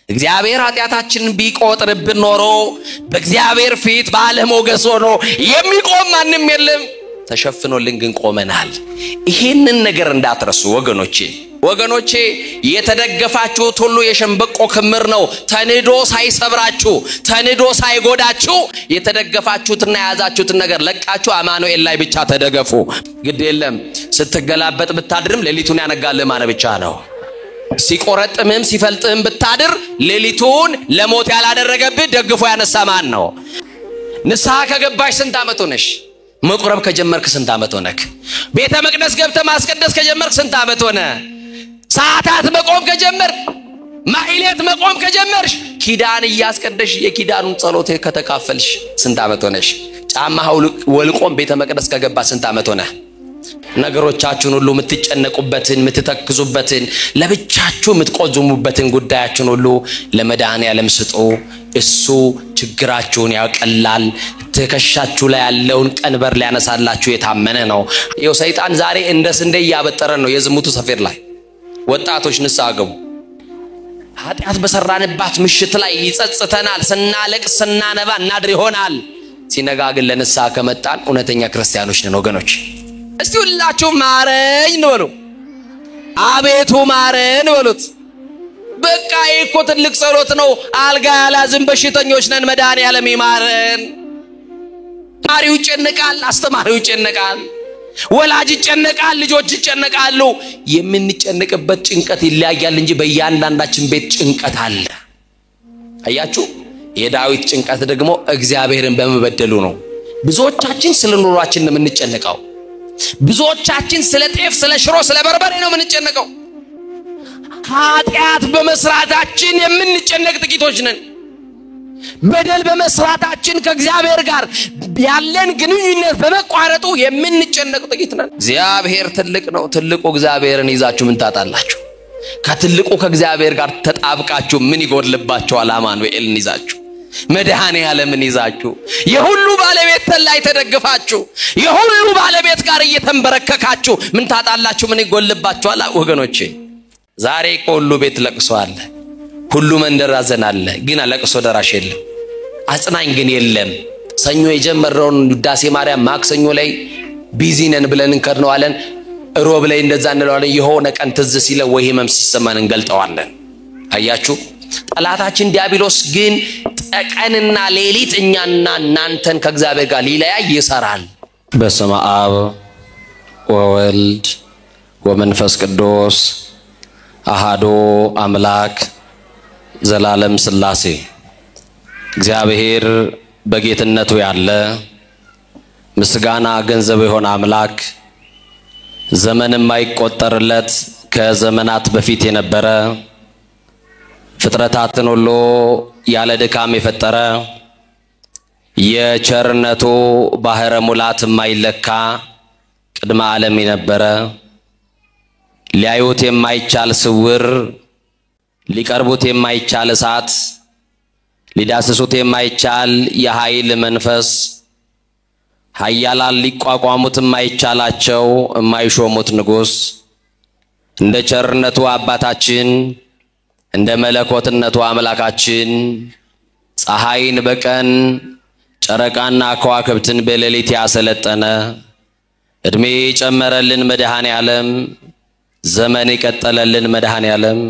እግዚአብሔር ኃጢአታችንን ቢቆጥርብን ኖሮ በእግዚአብሔር ፊት ባለሞገስ ሆኖ የሚቆም ማንም የለም። ተሸፍኖልን ግን ቆመናል። ይሄንን ነገር እንዳትረሱ ወገኖቼ የተደገፋችሁት ሁሉ የሸንበቆ ክምር ነው። ተንዶ ሳይሰብራችሁ ተንዶ ሳይጎዳችሁ የተደገፋችሁትና ያዛችሁትን ነገር ለቃችሁ አማኑኤል ላይ ብቻ ተደገፉ። ግድ የለም ስትገላበጥ ብታድርም ሌሊቱን ያነጋልህ ማን ብቻ ነው። ሲቆረጥምም ሲፈልጥም ብታድር ሌሊቱን ለሞት ያላደረገብህ ደግፎ ያነሳ ማን ነው? ንስሐ ከገባሽ ስንት ዓመት ሆነሽ? መቁረብ ከጀመርክ ስንት ዓመት ሆነክ? ቤተ መቅደስ ገብተህ ማስቀደስ ከጀመርክ ስንት ዓመት ሆነ? ሰዓታት መቆም ከጀመርክ ማህሌት መቆም ከጀመርሽ ኪዳን እያስቀደሽ የኪዳኑን ጸሎት ከተካፈልሽ ስንት ዓመት ሆነሽ? ጫማው ወልቆም ቤተ መቅደስ ከገባ ስንት ዓመት ሆነ? ነገሮቻችሁን ሁሉ የምትጨነቁበትን የምትተክዙበትን ለብቻችሁ የምትቆዝሙበትን ጉዳያችሁን ሁሉ ለመድኃኔዓለም ስጡ። እሱ ችግራችሁን ያቀላል። ትከሻችሁ ላይ ያለውን ቀንበር ሊያነሳላችሁ የታመነ ነው። ይኸው ሰይጣን ዛሬ እንደ ስንዴ ያበጠረን ነው የዝሙቱ ሰፌር ላይ። ወጣቶች ንስሐ ግቡ። ኃጢአት በሰራንባት ምሽት ላይ ይጸጽተናል። ስናለቅስ ስናነባ እናድር ይሆናል። ሲነጋ ግን ለንስሐ ከመጣን እውነተኛ ክርስቲያኖች ነን ወገኖች። እስቲ ሁላችሁ ማረኝ ነው። አቤቱ ማረን በሉት። በቃ እኮ ትልቅ ጸሎት ነው። አልጋ ያላዝን በሽተኞች ነን። መድኃኔዓለም ይማረን። ማሪው ይጨነቃል፣ አስተማሪው ይጨነቃል፣ ወላጅ ይጨነቃል፣ ልጆች ይጨነቃሉ። የምንጨነቅበት ጭንቀት ይለያያል እንጂ በእያንዳንዳችን ቤት ጭንቀት አለ። አያችሁ? የዳዊት ጭንቀት ደግሞ እግዚአብሔርን በመበደሉ ነው። ብዙዎቻችን ስለ ኑሯችን ነው የምንጨነቀው። ብዙዎቻችን ስለ ጤፍ ስለ ሽሮ ስለ በርበሬ ነው የምንጨነቀው። ኃጢአት በመስራታችን የምንጨነቅ ጥቂቶች ነን። በደል በመስራታችን ከእግዚአብሔር ጋር ያለን ግንኙነት በመቋረጡ የምንጨነቅ ጥቂት ነን። እግዚአብሔር ትልቅ ነው። ትልቁ እግዚአብሔርን ይዛችሁ ምን ታጣላችሁ? ከትልቁ ከእግዚአብሔር ጋር ተጣብቃችሁ ምን ይጎድልባችኋል? አማኑኤልን ይዛችሁ መድኃኔዓለምን ይዛችሁ የሁሉ ባለቤት ላይ ተደግፋችሁ የሁሉ ባለቤት ጋር እየተንበረከካችሁ ምን ታጣላችሁ? ምን ይጎልባችኋል? ወገኖቼ ዛሬ ሁሉ ቤት ለቅሶ አለ፣ ሁሉ መንደር ሐዘን አለ፣ ግን ለቅሶ ደራሽ የለም፣ አጽናኝ ግን የለም። ሰኞ የጀመረውን ውዳሴ ማርያም ማክሰኞ ላይ ቢዚ ነን ብለን እንከርነዋለን። ሮብ ላይ እንደዛ እንለዋለን። የሆነ ቀን ትዝ ሲለው ወይ ህመም ሲሰማን እንገልጠዋለን። አያችሁ? ጠላታችን ዲያብሎስ ግን ቀንና ሌሊት እኛና እናንተን ከእግዚአብሔር ጋር ሊለያይ ይሰራል። በስመ አብ ወወልድ ወመንፈስ ቅዱስ አሃዱ አምላክ ዘላለም ሥላሴ። እግዚአብሔር በጌትነቱ ያለ ምስጋና ገንዘብ የሆነ አምላክ ዘመን የማይቆጠርለት ከዘመናት በፊት የነበረ ፍጥረታትን ሁሉ ያለ ድካም የፈጠረ የቸርነቱ ባህረ ሙላት የማይለካ ቅድመ ዓለም የነበረ ሊያዩት የማይቻል ስውር ሊቀርቡት የማይቻል እሳት ሊዳስሱት የማይቻል የኃይል መንፈስ ኃያላን ሊቋቋሙት የማይቻላቸው የማይሾሙት ንጉሥ እንደ ቸርነቱ አባታችን እንደ መለኮትነቱ አምላካችን ፀሐይን በቀን ጨረቃና ከዋክብትን በሌሊት ያሰለጠነ እድሜ ጨመረልን መድኃኔዓለም ዘመን ይቀጠለልን መድኃኔዓለም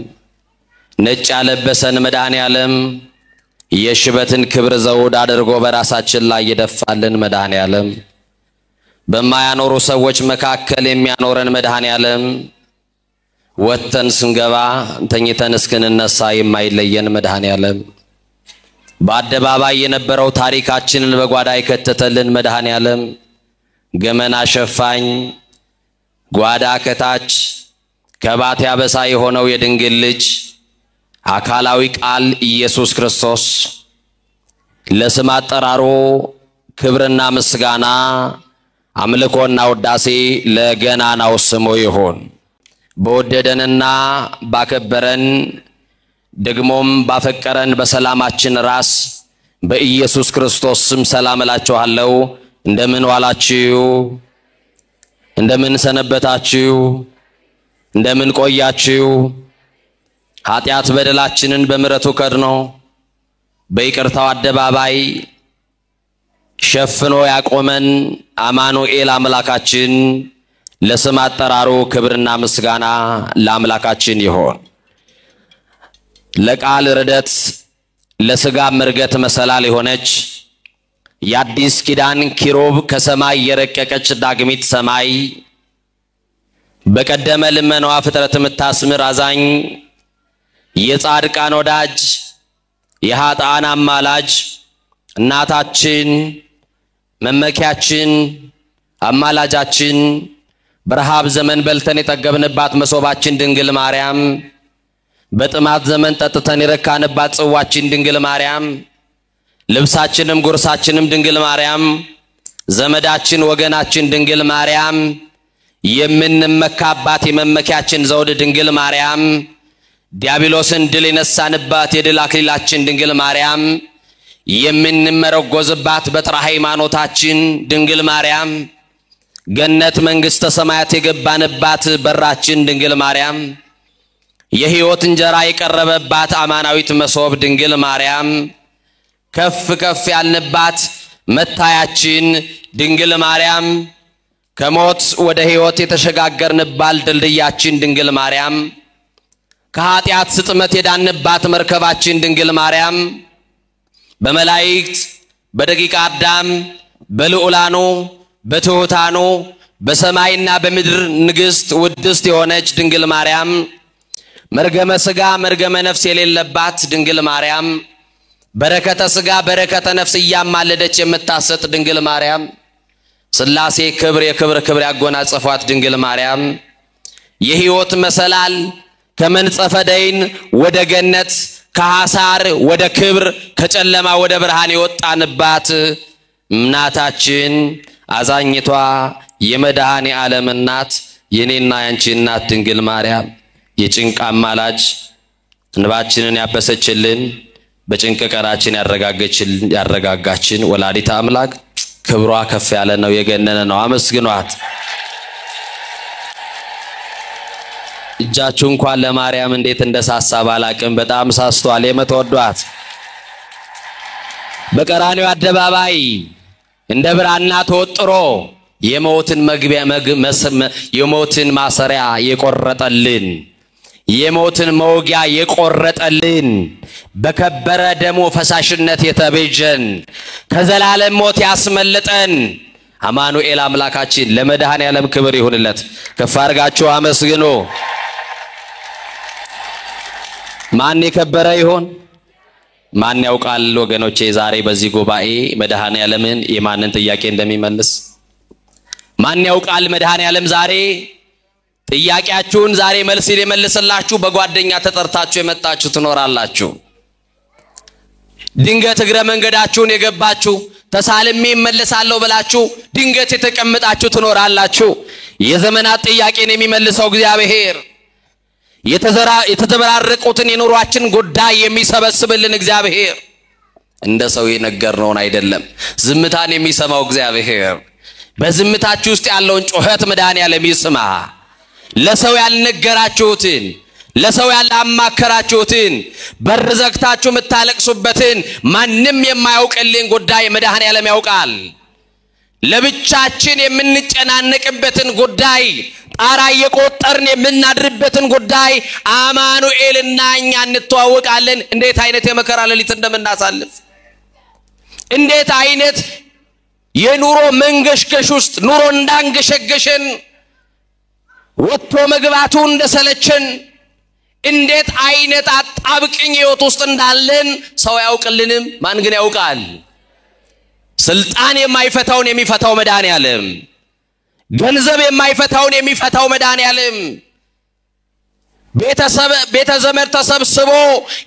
ነጭ ያለበሰን መድኃኔዓለም የሽበትን ክብር ዘውድ አድርጎ በራሳችን ላይ የደፋልን መድኃኔዓለም በማያኖሩ ሰዎች መካከል የሚያኖረን መድኃኔዓለም ወተን ስንገባ ተኝተን እስክንነሳ የማይለየን መድኃኔዓለም በአደባባይ የነበረው ታሪካችንን በጓዳ የከተተልን መድኃኔዓለም ገመና ሸፋኝ ጓዳ ከታች ከባት ያበሳ የሆነው የድንግል ልጅ አካላዊ ቃል ኢየሱስ ክርስቶስ ለስም አጠራሩ ክብርና ምስጋና አምልኮና ውዳሴ ለገናናው ስሙ ይሁን። በወደደንና ባከበረን ደግሞም ባፈቀረን በሰላማችን ራስ በኢየሱስ ክርስቶስ ስም ሰላም እላችኋለሁ። እንደምን ዋላችሁ? እንደምን ሰነበታችሁ? እንደምን ቆያችሁ? ኃጢአት በደላችንን በምሕረቱ ከድኖ በይቅርታው አደባባይ ሸፍኖ ያቆመን አማኑኤል አምላካችን ለስም አጠራሩ ክብርና ምስጋና ለአምላካችን ይሁን። ለቃል ርደት ለሥጋ ምርገት መሰላል የሆነች የአዲስ ኪዳን ኪሩብ ከሰማይ የረቀቀች ዳግሚት ሰማይ በቀደመ ልመናዋ ፍጥረት የምታስምር አዛኝ የጻድቃን ወዳጅ የኃጥአን አማላጅ እናታችን መመኪያችን አማላጃችን በረሃብ ዘመን በልተን የጠገብንባት መሶባችን ድንግል ማርያም በጥማት ዘመን ጠጥተን የረካንባት ጽዋችን ድንግል ማርያም ልብሳችንም ጉርሳችንም ድንግል ማርያም ዘመዳችን ወገናችን ድንግል ማርያም የምንመካባት የመመኪያችን ዘውድ ድንግል ማርያም ዲያብሎስን ድል የነሳንባት የድል አክሊላችን ድንግል ማርያም የምንመረጎዝባት በጥራ ሃይማኖታችን ድንግል ማርያም ገነት መንግሥተ ሰማያት የገባንባት በራችን ድንግል ማርያም የሕይወት እንጀራ የቀረበባት አማናዊት መሶብ ድንግል ማርያም ከፍ ከፍ ያልንባት መታያችን ድንግል ማርያም ከሞት ወደ ሕይወት የተሸጋገርንባት ድልድያችን ድንግል ማርያም ከኃጢአት ስጥመት የዳንባት መርከባችን ድንግል ማርያም በመላእክት በደቂቀ አዳም በልዑላኑ በትሑታኑ በሰማይና በምድር ንግሥት ውድስት የሆነች ድንግል ማርያም መርገመ ሥጋ መርገመ ነፍስ የሌለባት ድንግል ማርያም በረከተ ሥጋ በረከተ ነፍስ እያማለደች የምታሰጥ ድንግል ማርያም ሥላሴ ክብር የክብር ክብር ያጎናጸፏት ድንግል ማርያም የሕይወት መሰላል ከመንጸፈ ደይን ወደ ገነት ከሐሳር ወደ ክብር ከጨለማ ወደ ብርሃን የወጣንባት እናታችን አዛኝቷ የመድኃኔ ዓለም እናት የኔና ያንቺ እናት ድንግል ማርያም የጭንቅ አማላጅ እንባችንን ያበሰችልን በጭንቅ ቀራችን ያረጋጋችን ወላዲተ አምላክ ክብሯ ከፍ ያለ ነው የገነነ ነው። አመስግኗት። እጃችሁ እንኳን ለማርያም እንዴት እንደሳሳ ባላቅም በጣም ሳስቷል። የምትወዷት በቀራንዮ አደባባይ እንደ ብራና ተወጥሮ የሞትን መግቢያ የሞትን ማሰሪያ የቆረጠልን የሞትን መውጊያ የቆረጠልን በከበረ ደሙ ፈሳሽነት የተቤዠን ከዘላለም ሞት ያስመለጠን አማኑኤል አምላካችን ለመድኃኔ ዓለም ክብር ይሁንለት። ከፍ አድርጋችሁ አመስግኑ። ማን የከበረ ይሆን? ማን ያውቃል? ወገኖቼ ዛሬ በዚህ ጉባኤ መድኃኔ ዓለምን የማንን ጥያቄ እንደሚመልስ ማን ያውቃል? መድኃኔ ዓለም ዛሬ ጥያቄያችሁን ዛሬ መልስ ሊመልስላችሁ በጓደኛ ተጠርታችሁ የመጣችሁ ትኖራላችሁ። ድንገት እግረ መንገዳችሁን የገባችሁ ተሳልሜ እመለሳለሁ ብላችሁ ድንገት የተቀመጣችሁ ትኖራላችሁ። የዘመናት ጥያቄን የሚመልሰው እግዚአብሔር የተዘበራረቁትን የኑሯችን ጉዳይ የሚሰበስብልን እግዚአብሔር እንደ ሰው የነገርነውን አይደለም። ዝምታን የሚሰማው እግዚአብሔር በዝምታችሁ ውስጥ ያለውን ጩኸት መድኃኔ ዓለም ይስማ። ለሰው ያልነገራችሁትን ለሰው ያላማከራችሁትን በር ዘግታችሁ የምታለቅሱበትን ማንም የማያውቅልን ጉዳይ መድኃኔ ዓለም ያውቃል። ለብቻችን የምንጨናነቅበትን ጉዳይ ጣራ የቆጠርን የምናድርበትን ጉዳይ አማኑኤልና እኛ እንተዋወቃለን። እንዴት አይነት የመከራ ሌሊት እንደምናሳልፍ እንዴት አይነት የኑሮ መንገሽገሽ ውስጥ ኑሮ እንዳንገሸገሸን ወጥቶ መግባቱ እንደሰለቸን እንዴት አይነት አጣብቅኝ ሕይወት ውስጥ እንዳለን ሰው ያውቅልንም። ማን ግን ያውቃል? ስልጣን የማይፈታውን የሚፈታው መድኃኔ ዓለም፣ ገንዘብ የማይፈታውን የሚፈታው መድኃኔ ዓለም፣ ቤተ ዘመድ ተሰብስቦ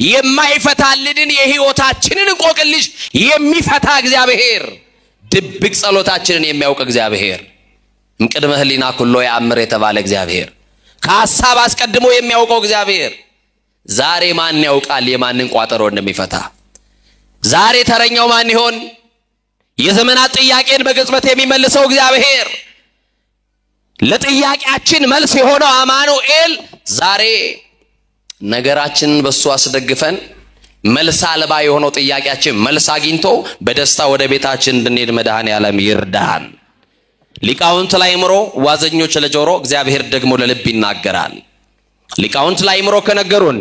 የማይፈታልን የሕይወታችንን እንቆቅልሽ የሚፈታ እግዚአብሔር፣ ድብቅ ጸሎታችንን የሚያውቅ እግዚአብሔር፣ እምቅድመ ህሊና ኩሎ ያምር የተባለ እግዚአብሔር፣ ከሐሳብ አስቀድሞ የሚያውቀው እግዚአብሔር ዛሬ ማን ያውቃል የማንን ቋጠሮ እንደሚፈታ? ዛሬ ተረኛው ማን ይሆን? የዘመናት ጥያቄን በቅጽበት የሚመልሰው እግዚአብሔር፣ ለጥያቄያችን መልስ የሆነው አማኑኤል ዛሬ ነገራችንን በሱ አስደግፈን መልስ አልባ የሆነው ጥያቄያችን መልስ አግኝቶ በደስታ ወደ ቤታችን እንድንሄድ መድኃኔዓለም ይርዳን። ሊቃውንት ለአእምሮ ዋዘኞች ለጆሮ እግዚአብሔር ደግሞ ለልብ ይናገራል። ሊቃውንት ለአእምሮ ከነገሩን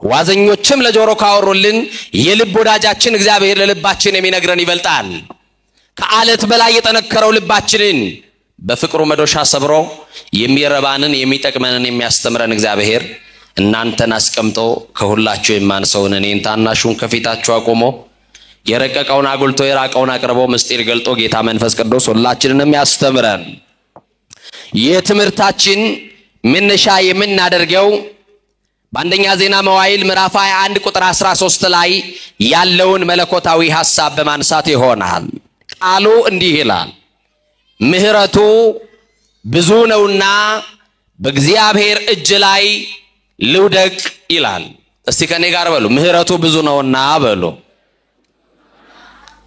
ዋዘኞችም ለጆሮ ካወሩልን የልብ ወዳጃችን እግዚአብሔር ለልባችን የሚነግረን ይበልጣል። ከአለት በላይ የጠነከረው ልባችንን በፍቅሩ መዶሻ ሰብሮ የሚረባንን የሚጠቅመንን የሚያስተምረን እግዚአብሔር እናንተን አስቀምጦ ከሁላችሁ የማንሰውን እኔን ታናሹን ከፊታችሁ አቆሞ የረቀቀውን አጉልቶ የራቀውን አቅርቦ ምስጢር ገልጦ ጌታ መንፈስ ቅዱስ ሁላችንንም ያስተምረን። የትምህርታችን መነሻ የምናደርገው በአንደኛ ዜና መዋዕል ምዕራፍ 21 ቁጥር 13 ላይ ያለውን መለኮታዊ ሐሳብ በማንሳት ይሆናል። ቃሉ እንዲህ ይላል፣ ምህረቱ ብዙ ነውና በእግዚአብሔር እጅ ላይ ልውደቅ ይላል። እስቲ ከኔ ጋር በሉ፣ ምህረቱ ብዙ ነውና በሉ።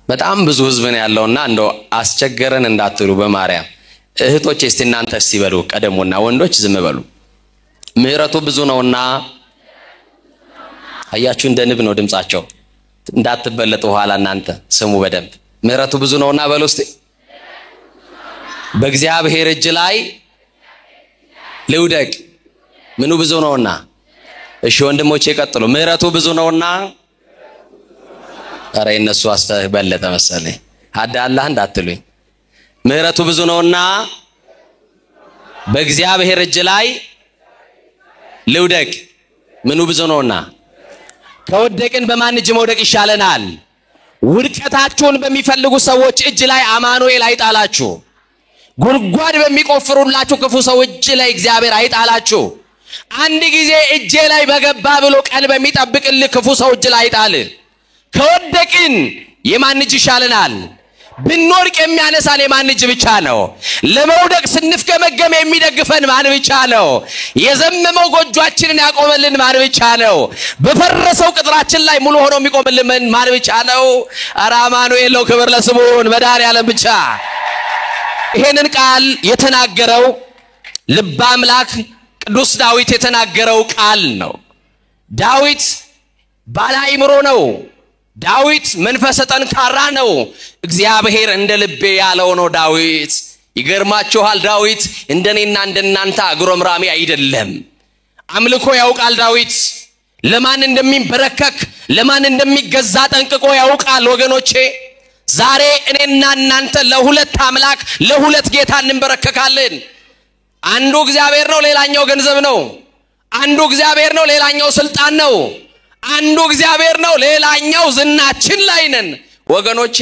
በጣም ብዙ ህዝብ ነው ያለውና እንደው አስቸገረን እንዳትሉ በማርያም እህቶቼ እስቲ እናንተ እስቲ በሉ ቀደሙና ወንዶች ዝም በሉ። ምህረቱ ብዙ ነውና አያችሁ እንደ ንብ ነው ድምጻቸው እንዳትበለጡ ኋላ እናንተ ስሙ በደንብ። ምህረቱ ብዙ ነውና በሉ እስቲ በእግዚአብሔር እጅ ላይ ልውደቅ። ምኑ ብዙ ነውና? እሺ ወንድሞቼ ቀጥሉ። ምህረቱ ብዙ ነውና አረ እነሱ አስተበለጠ መሰለኝ አዳላህ እንዳትሉኝ። ምህረቱ ብዙ ነውና በእግዚአብሔር እጅ ላይ ልውደቅ። ምኑ ብዙ ነውና? ከወደቅን በማን እጅ መውደቅ ይሻለናል? ውድቀታችሁን በሚፈልጉ ሰዎች እጅ ላይ አማኑኤል አይጣላችሁ። ጉድጓድ በሚቆፍሩላችሁ ክፉ ሰው እጅ ላይ እግዚአብሔር አይጣላችሁ። አንድ ጊዜ እጄ ላይ በገባ ብሎ ቀን በሚጠብቅልህ ክፉ ሰው እጅ ላይ አይጣል። ከወደቅን የማን እጅ ይሻለናል? ብንወድቅ የሚያነሳን የማን እጅ ብቻ ነው? ለመውደቅ ስንፍገመገም የሚደግፈን ማን ብቻ ነው? የዘመመው ጎጆአችንን ያቆመልን ማን ብቻ ነው? በፈረሰው ቅጥራችን ላይ ሙሉ ሆኖ የሚቆምልን ማን ብቻ ነው? ኧረ አማኑኤል ነው። ክብር ለስሙ ይሁን መድኃኔዓለም ብቻ። ይሄንን ቃል የተናገረው ልበ አምላክ ቅዱስ ዳዊት የተናገረው ቃል ነው። ዳዊት ባለ አእምሮ ነው። ዳዊት መንፈሰ ጠንካራ ነው። እግዚአብሔር እንደ ልቤ ያለው ነው ዳዊት። ይገርማችኋል፣ ዳዊት እንደኔና እንደናንተ አጉረምራሚ አይደለም። አምልኮ ያውቃል ዳዊት። ለማን እንደሚበረከክ ለማን እንደሚገዛ ጠንቅቆ ያውቃል። ወገኖቼ ዛሬ እኔና እናንተ ለሁለት አምላክ ለሁለት ጌታ እንበረከካለን። አንዱ እግዚአብሔር ነው፣ ሌላኛው ገንዘብ ነው። አንዱ እግዚአብሔር ነው፣ ሌላኛው ስልጣን ነው። አንዱ እግዚአብሔር ነው፣ ሌላኛው ዝናችን ላይ ነን። ወገኖቼ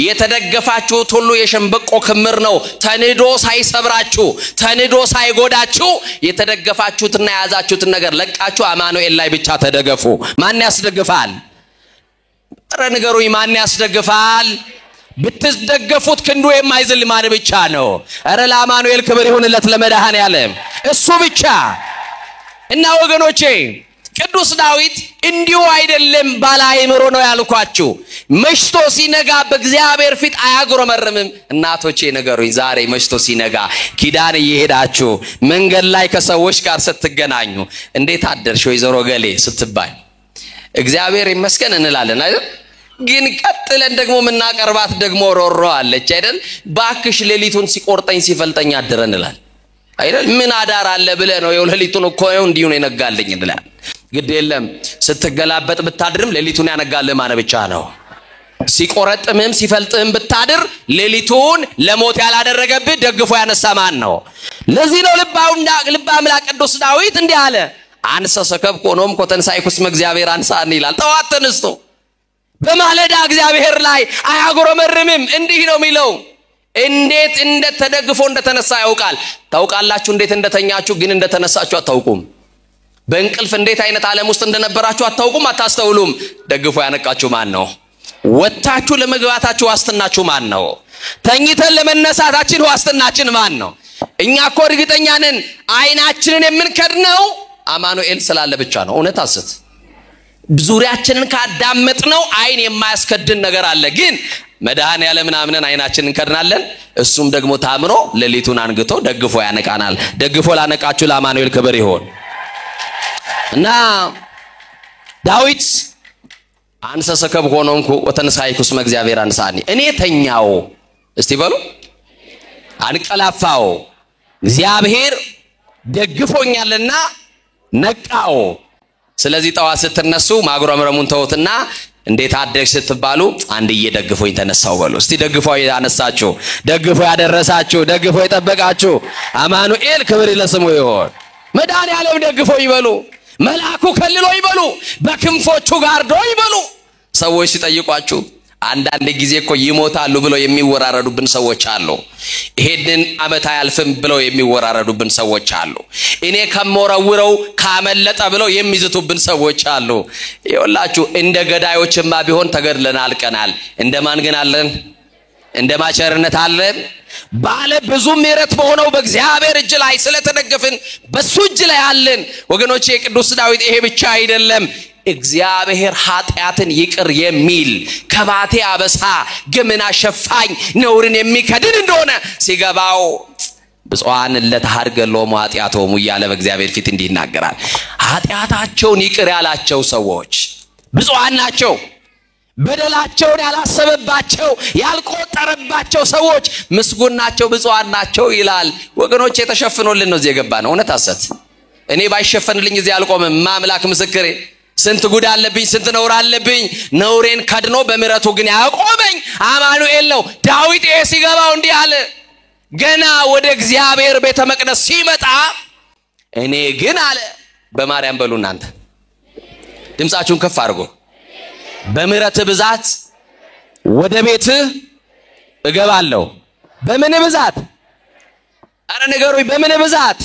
የተደገፋችሁት ሁሉ የሸንበቆ ክምር ነው። ተንዶ ሳይሰብራችሁ ተንዶ ሳይጎዳችሁ የተደገፋችሁትና የያዛችሁትን ነገር ለቃችሁ አማኑኤል ላይ ብቻ ተደገፉ። ማን ያስደግፋል? ኧረ ንገሩኝ፣ ማን ያስደግፋል? ብትደገፉት ክንዱ የማይዝል ማን ብቻ ነው? ኧረ ለአማኑኤል ክብር ይሁንለት ለመድኃኔዓለም እሱ ብቻ። እና ወገኖቼ ቅዱስ ዳዊት እንዲሁ አይደለም ባለ አእምሮ ነው ያልኳችሁ። መሽቶ ሲነጋ በእግዚአብሔር ፊት አያጉረመርምም። እናቶቼ ንገሩኝ፣ ዛሬ መሽቶ ሲነጋ ኪዳን እየሄዳችሁ መንገድ ላይ ከሰዎች ጋር ስትገናኙ እንዴት አደርሽ ወይዘሮ ገሌ ስትባይ እግዚአብሔር ይመስገን እንላለን አይደል? ግን ቀጥለን ደግሞ ምናቀርባት ደግሞ ሮሮ አለች አይደል? ባክሽ ሌሊቱን ሲቆርጠኝ ሲፈልጠኝ አደረን እንላለን አይደል? ምን አዳር አለ ብለ ነው? የሌሊቱን እኮ ነው እንዲሁ ነው የነጋልኝ እንላለን። ግድ የለም ስትገላበጥ ብታድርም ሌሊቱን ያነጋልህ ማን ብቻ ነው? ሲቆረጥምም ሲፈልጥም ብታድር ሌሊቱን ለሞት ያላደረገብህ ደግፎ ያነሳ ማን ነው? ለዚህ ነው ልበ አምላክ ቅዱስ ዳዊት እንዲህ አለ፣ አንሰ ሰከብኩ ኖም ኮተንሳይኩስ እግዚአብሔር አንሳን ይላል። ጠዋት ተነስቶ በማለዳ እግዚአብሔር ላይ አያጉረመርምም። እንዲህ ነው የሚለው። እንዴት እንደተደግፎ እንደተነሳ ያውቃል። ታውቃላችሁ እንዴት እንደተኛችሁ፣ ግን እንደተነሳችሁ አታውቁም። በእንቅልፍ እንዴት አይነት ዓለም ውስጥ እንደነበራችሁ አታውቁም፣ አታስተውሉም። ደግፎ ያነቃችሁ ማን ነው? ወጣችሁ ለመግባታችሁ ዋስትናችሁ ማን ነው? ተኝተን ለመነሳታችን ዋስትናችን ማን ነው? እኛ እኮ እርግጠኛ ነን አይናችንን የምንከድነው አማኑኤል ስላለ ብቻ ነው። እውነት አስት ዙሪያችንን ካዳመጥነው አይን የማያስከድን ነገር አለ። ግን መድኃኔዓለምን አምነን አይናችንን እንከድናለን። እሱም ደግሞ ታምኖ ሌሊቱን አንግቶ ደግፎ ያነቃናል። ደግፎ ላነቃችሁ ለአማኑኤል ክብር ይሁን። እና ዳዊት አንሰ ሰከብ ሆኖንኩ ወተንሳይኩስ መግዚአብሔር አንሳኒ እኔ ተኛው እስቲ በሉ አንቀላፋው እግዚአብሔር ደግፎኛልና ነቃው ስለዚህ ጠዋት ስትነሱ ማጉረምረሙን ተውትና እንዴት አደግሽ ስትባሉ አንድዬ ደግፎኝ ተነሳው በሉ እስቲ ደግፎኝ ያነሳችሁ ደግፎ ያደረሳችሁ ደግፎ የጠበቃችሁ አማኑኤል ክብር ለስሙ ይሁን መድኃኒዓለም ደግፎኝ በሉ መልአኩ ከልሎ ይበሉ በክንፎቹ ጋርዶ ይበሉ ሰዎች ሲጠይቋችሁ አንዳንድ ጊዜ እኮ ይሞታሉ ብለው የሚወራረዱብን ሰዎች አሉ ይሄንን አመት አያልፍም ብለው የሚወራረዱብን ሰዎች አሉ እኔ ከመወረውረው ካመለጠ ብለው የሚዝቱብን ሰዎች አሉ ይወላችሁ እንደ ገዳዮችማ ቢሆን ተገድለን አልቀናል እንደማን ግን አለን እንደማቸርነት አለን ባለ ብዙ ምሕረት በሆነው በእግዚአብሔር እጅ ላይ ስለተደገፍን በሱ እጅ ላይ አለን ወገኖቼ ቅዱስ ዳዊት ይሄ ብቻ አይደለም እግዚአብሔር ኃጢአትን ይቅር የሚል ከባቴ አበሳ ግምና ሸፋኝ ነውርን የሚከድን እንደሆነ ሲገባው ብፁዓን ለተሐርገሎሙ ኃጢአቶሙ እያለ በእግዚአብሔር ፊት እንዲህ ይናገራል ኃጢአታቸውን ይቅር ያላቸው ሰዎች ብፁዓን ናቸው በደላቸውን ያላሰበባቸው ያልቆጠረባቸው ሰዎች ምስጉን ናቸው ብፁዓን ናቸው ይላል ወገኖች የተሸፈኑልን ነው የገባነው እውነት አሰት እኔ ባይሸፈንልኝ እዚህ አልቆምም ማምላክ ምስክሬ ስንት ጉድ አለብኝ ስንት ነውር አለብኝ ነውሬን ከድኖ በመረቱ ግን ያቆመኝ አማኑኤል ነው ዳዊት ሲገባው እንዲህ አለ ገና ወደ እግዚአብሔር ቤተ መቅደስ ሲመጣ እኔ ግን አለ በማርያም በሉ እናንተ ድምጻችሁን ከፍ አድርጉ በመረተ ብዛት ወደ ቤት እገባለሁ በምን ብዛት አረ ነገሩኝ በምን ብዛት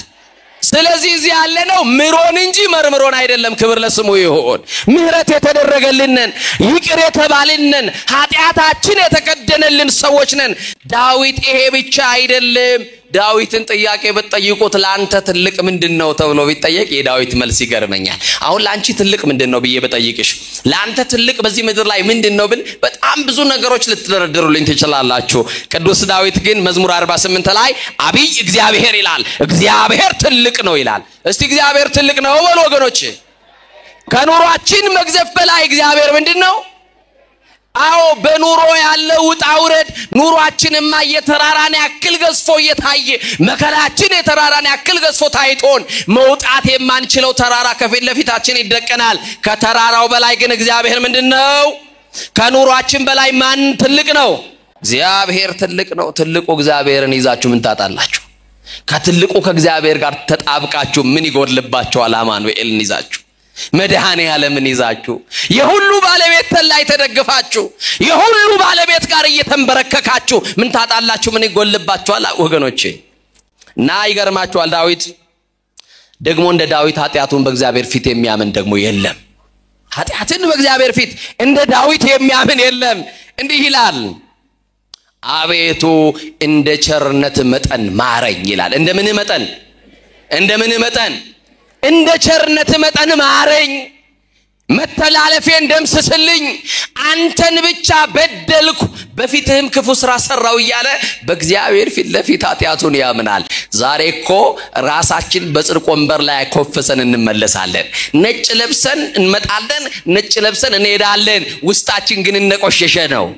ስለዚህ እዚህ ያለ ነው ምሮን እንጂ መርምሮን አይደለም ክብር ለስሙ ይሁን ምህረት የተደረገልንን ይቅር የተባልንን ኃጢአታችን የተከደነልን ሰዎች ነን ዳዊት ይሄ ብቻ አይደለም ዳዊትን ጥያቄ በተጠይቁት ላንተ ትልቅ ምንድነው ተብሎ ቢጠየቅ የዳዊት መልስ ይገርመኛል አሁን ላንቺ ትልቅ ምንድነው ብዬ በጠይቅሽ ላንተ ትልቅ በዚህ ምድር ላይ ምንድነው ብል በጣም ብዙ ነገሮች ልትደረድሩልኝ ትችላላችሁ ቅዱስ ዳዊት ግን መዝሙር 48 ላይ አብይ እግዚአብሔር ይላል እግዚአብሔር ትልቅ ነው ይላል እስቲ እግዚአብሔር ትልቅ ነው በሉ ወገኖች ከኑሯችን መግዘፍ በላይ እግዚአብሔር ምንድነው አዎ በኑሮ ያለው ውጣውረድ ኑሯችንማ የተራራን ያክል ገዝፎ እየታየ መከራችን የተራራን ያክል ገዝፎ ታይቶን መውጣት የማንችለው ተራራ ከፊት ለፊታችን ይደቀናል ከተራራው በላይ ግን እግዚአብሔር ምንድነው ከኑሯችን በላይ ማን ትልቅ ነው እግዚአብሔር ትልቅ ነው ትልቁ እግዚአብሔርን ይዛችሁ ምን ታጣላችሁ ከትልቁ ከእግዚአብሔር ጋር ተጣብቃችሁ ምን ይጎድልባችኋል አማኑኤልን ይዛችሁ መድኃኒዓለምን ይዛችሁ የሁሉ ባለቤት ላይ ተደግፋችሁ የሁሉ ባለቤት ጋር እየተንበረከካችሁ ምን ታጣላችሁ ምን ይጎልባችኋል ወገኖቼ እና ይገርማችኋል ዳዊት ደግሞ እንደ ዳዊት ኃጢአቱን በእግዚአብሔር ፊት የሚያምን ደግሞ የለም ኃጢአትን በእግዚአብሔር ፊት እንደ ዳዊት የሚያምን የለም እንዲህ ይላል አቤቱ እንደ ቸርነት መጠን ማረኝ ይላል እንደምን መጠን እንደ ቸርነት መጠን ማረኝ መተላለፌን ደምስስልኝ አንተን ብቻ በደልኩ በፊትህም ክፉ ስራ ሰራው እያለ በእግዚአብሔር ፊት ለፊት ኃጢአቱን ያምናል ዛሬ እኮ ራሳችን በጽድቅ ወንበር ላይ ኮፈሰን እንመለሳለን ነጭ ለብሰን እንመጣለን ነጭ ለብሰን እንሄዳለን ውስጣችን ግን እንደቆሸሸ ነው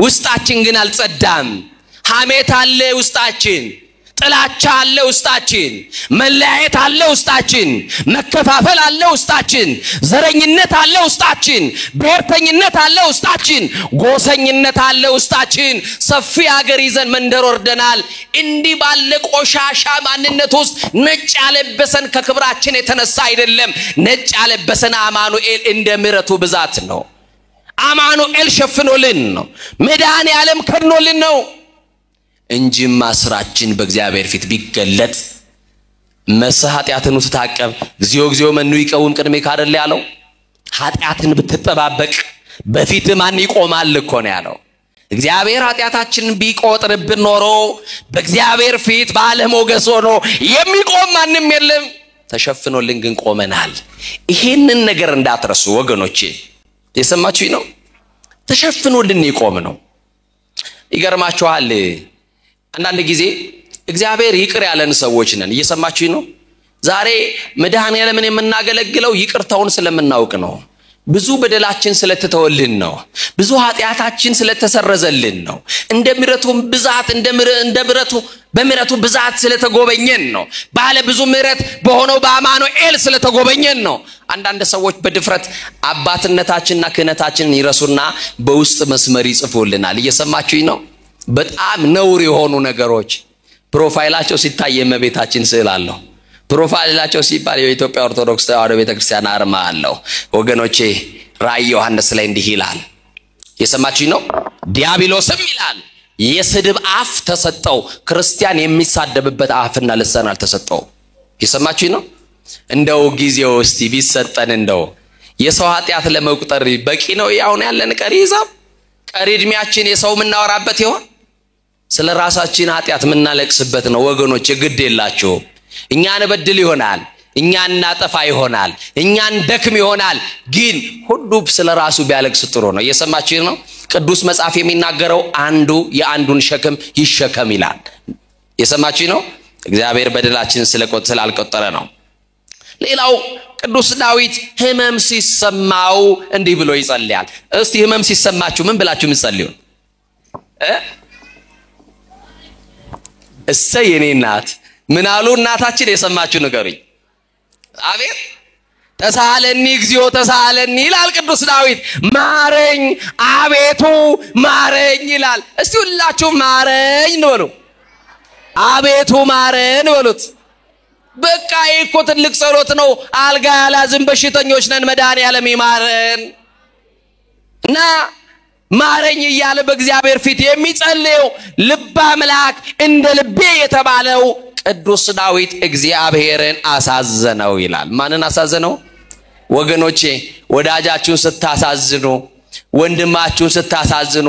ውስጣችን ግን አልጸዳም ሐሜት አለ ውስጣችን ጥላቻ አለ ውስጣችን መለያየት አለ ውስጣችን መከፋፈል አለ ውስጣችን ዘረኝነት አለ ውስጣችን ብሔርተኝነት አለ ውስጣችን ጎሰኝነት አለ ውስጣችን ሰፊ ሀገር ይዘን መንደር ወርደናል እንዲህ ባለ ቆሻሻ ማንነት ውስጥ ነጭ ያለበሰን ከክብራችን የተነሳ አይደለም ነጭ ያለበሰን አማኑኤል እንደ ምሕረቱ ብዛት ነው አማኑኤል ሸፍኖልን ነው መድኃኒዓለም ከድኖልን ነው እንጂማ ስራችን በእግዚአብሔር ፊት ቢገለጥ መስኃጢአትን ተታቀብ እግዚኦ መኑ ይቀውም ቅድሜ ካደለ ያለው ኃጢአትን ብትጠባበቅ በፊት ማን ይቆማል እኮ ነው ያለው እግዚአብሔር ኃጢአታችንን ቢቆጥርብን ኖሮ በእግዚአብሔር ፊት ባለ ሞገስ ሆኖ የሚቆም ማንም የለም ተሸፍኖልን ግን ቆመናል ይሄንን ነገር እንዳትረሱ ወገኖቼ የሰማችሁኝ ነው ተሸፍኖልን ይቆም ነው ይገርማችኋል አንዳንድ ጊዜ እግዚአብሔር ይቅር ያለን ሰዎች ነን እየሰማችሁኝ ነው ዛሬ መድኃኔዓለምን የምናገለግለው ይቅርታውን ስለምናውቅ ነው። ብዙ በደላችን ስለተተወልን ነው። ብዙ ኃጢአታችን ስለተሰረዘልን ነው። እንደ ምሕረቱም ብዛት በምሕረቱ ብዛት ስለተጎበኘን ነው። ባለ ብዙ ምሕረት በሆነው በአማኑኤል ስለተጎበኘን ነው። አንዳንድ ሰዎች በድፍረት አባትነታችንና ክህነታችንን ይረሱና በውስጥ መስመር ይጽፉልናል። እየሰማችሁኝ ነው? በጣም ነውር የሆኑ ነገሮች ፕሮፋይላቸው ሲታይ የእመቤታችን ስዕል አለው። ፕሮፋይላቸው ሲባል የኢትዮጵያ ኦርቶዶክስ ተዋሕዶ ቤተክርስቲያን አርማ አለው። ወገኖቼ ራእይ ዮሐንስ ላይ እንዲህ ይላል። የሰማችሁኝ ነው? ዲያብሎስም ይላል የስድብ አፍ ተሰጠው፣ ክርስቲያን የሚሳደብበት አፍና ልሳን አልተሰጠው። የሰማችሁኝ ነው? እንደው ጊዜው እስቲ ቢሰጠን እንደው የሰው ኃጢአት ለመቁጠር በቂ ነው። ያው ያለን ቀሪ ሂሳብ ቀሪ እድሜያችን የሰው ምናወራበት ይሆን? ስለ ራሳችን ኃጢአት ምናለቅስበት ነው። ወገኖቼ ግድ የላችሁ። እኛን በድል ይሆናል፣ እኛን እናጠፋ ይሆናል፣ እኛን ደክም ይሆናል። ግን ሁሉ ስለ ራሱ ቢያለቅስ ጥሩ ነው። እየሰማችሁ ነው? ቅዱስ መጽሐፍ የሚናገረው አንዱ የአንዱን ሸክም ይሸከም ይላል። እየሰማችሁ ነው? እግዚአብሔር በደላችን ስላልቆጠረ ነው። ሌላው ቅዱስ ዳዊት ህመም ሲሰማው እንዲህ ብሎ ይጸልያል። እስቲ ህመም ሲሰማችሁ ምን ብላችሁ ምትጸልዩ? እሰይ የኔ እናት ምን አሉ እናታችን? የሰማችሁ ንገሩኝ። አቤት ተሳለኒ እግዚኦ ተሳለኒ ይላል ቅዱስ ዳዊት። ማረኝ አቤቱ ማረኝ ይላል። እስቲ ሁላችሁ ማረኝ ነው በሉ። አቤቱ ማረን በሉት። በቃ እኮ ትልቅ ጸሎት ነው። አልጋ ያላዝን በሽተኞች ነን፣ መድኃኔዓለም ይማረን እና ማረኝ እያለ በእግዚአብሔር ፊት የሚጸልየው ልበ አምላክ እንደ ልቤ የተባለው ቅዱስ ዳዊት እግዚአብሔርን አሳዘነው ይላል። ማንን አሳዘነው? ወገኖቼ ወዳጃችሁን ስታሳዝኑ፣ ወንድማችሁን ስታሳዝኑ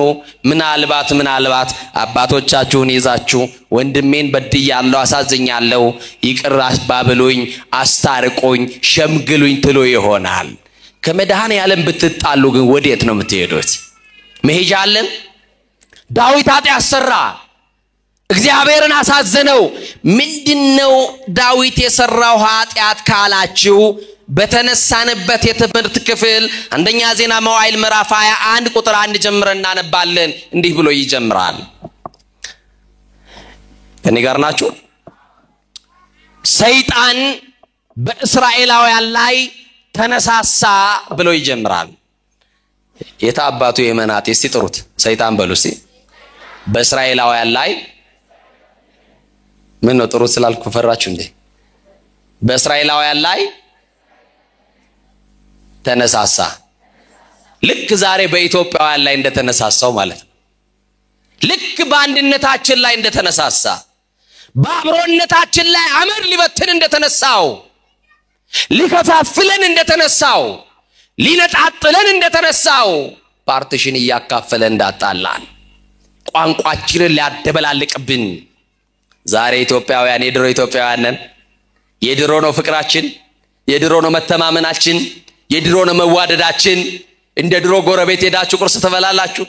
ምናልባት አባቶቻችሁን ይዛችሁ ወንድሜን በድያለሁ፣ አሳዝኛለሁ፣ ይቅር ባብሉኝ፣ አስታርቁኝ፣ ሸምግሉኝ ትሉ ይሆናል። ከመድኃኔዓለም ብትጣሉ ግን ወዴት ነው የምትሄዱት? መሄጃ አለን? ዳዊት ኃጢአት ሰራ፣ እግዚአብሔርን አሳዘነው። ምንድነው ዳዊት የሰራው ኃጢአት ካላችሁ በተነሳንበት የትምህርት ክፍል አንደኛ ዜና መዋዕል ምዕራፍ 21 ቁጥር 1 ጀምረን እናነባለን። እንዲህ ብሎ ይጀምራል። ከኔ ጋር ናችሁ? ሰይጣን በእስራኤላውያን ላይ ተነሳሳ ብሎ ይጀምራል። የታባቱ የመናት እስቲ ጥሩት። ሰይጣን በሉ እስቲ። በእስራኤላውያን ላይ ምን ነው ጥሩት ስላልኩ ፈራችሁ እንዴ? በእስራኤላውያን ላይ ተነሳሳ። ልክ ዛሬ በኢትዮጵያውያን ላይ እንደተነሳሳው ማለት ነው። ልክ በአንድነታችን ላይ እንደተነሳሳ፣ በአብሮነታችን ላይ አመድ ሊበትን እንደተነሳው፣ ሊከፋፍለን እንደተነሳው፣ ሊነጣጥለን እንደተነሳው፣ ፓርቲሽን እያካፈለ እንዳጣላን፣ ቋንቋችንን ሊያደበላልቅብን ዛሬ ኢትዮጵያውያን የድሮ ኢትዮጵያውያን ነን። የድሮ ነው ፍቅራችን፣ የድሮ ነው መተማመናችን፣ የድሮ ነው መዋደዳችን። እንደ ድሮ ጎረቤት ሄዳችሁ ቁርስ ትበላላችሁ?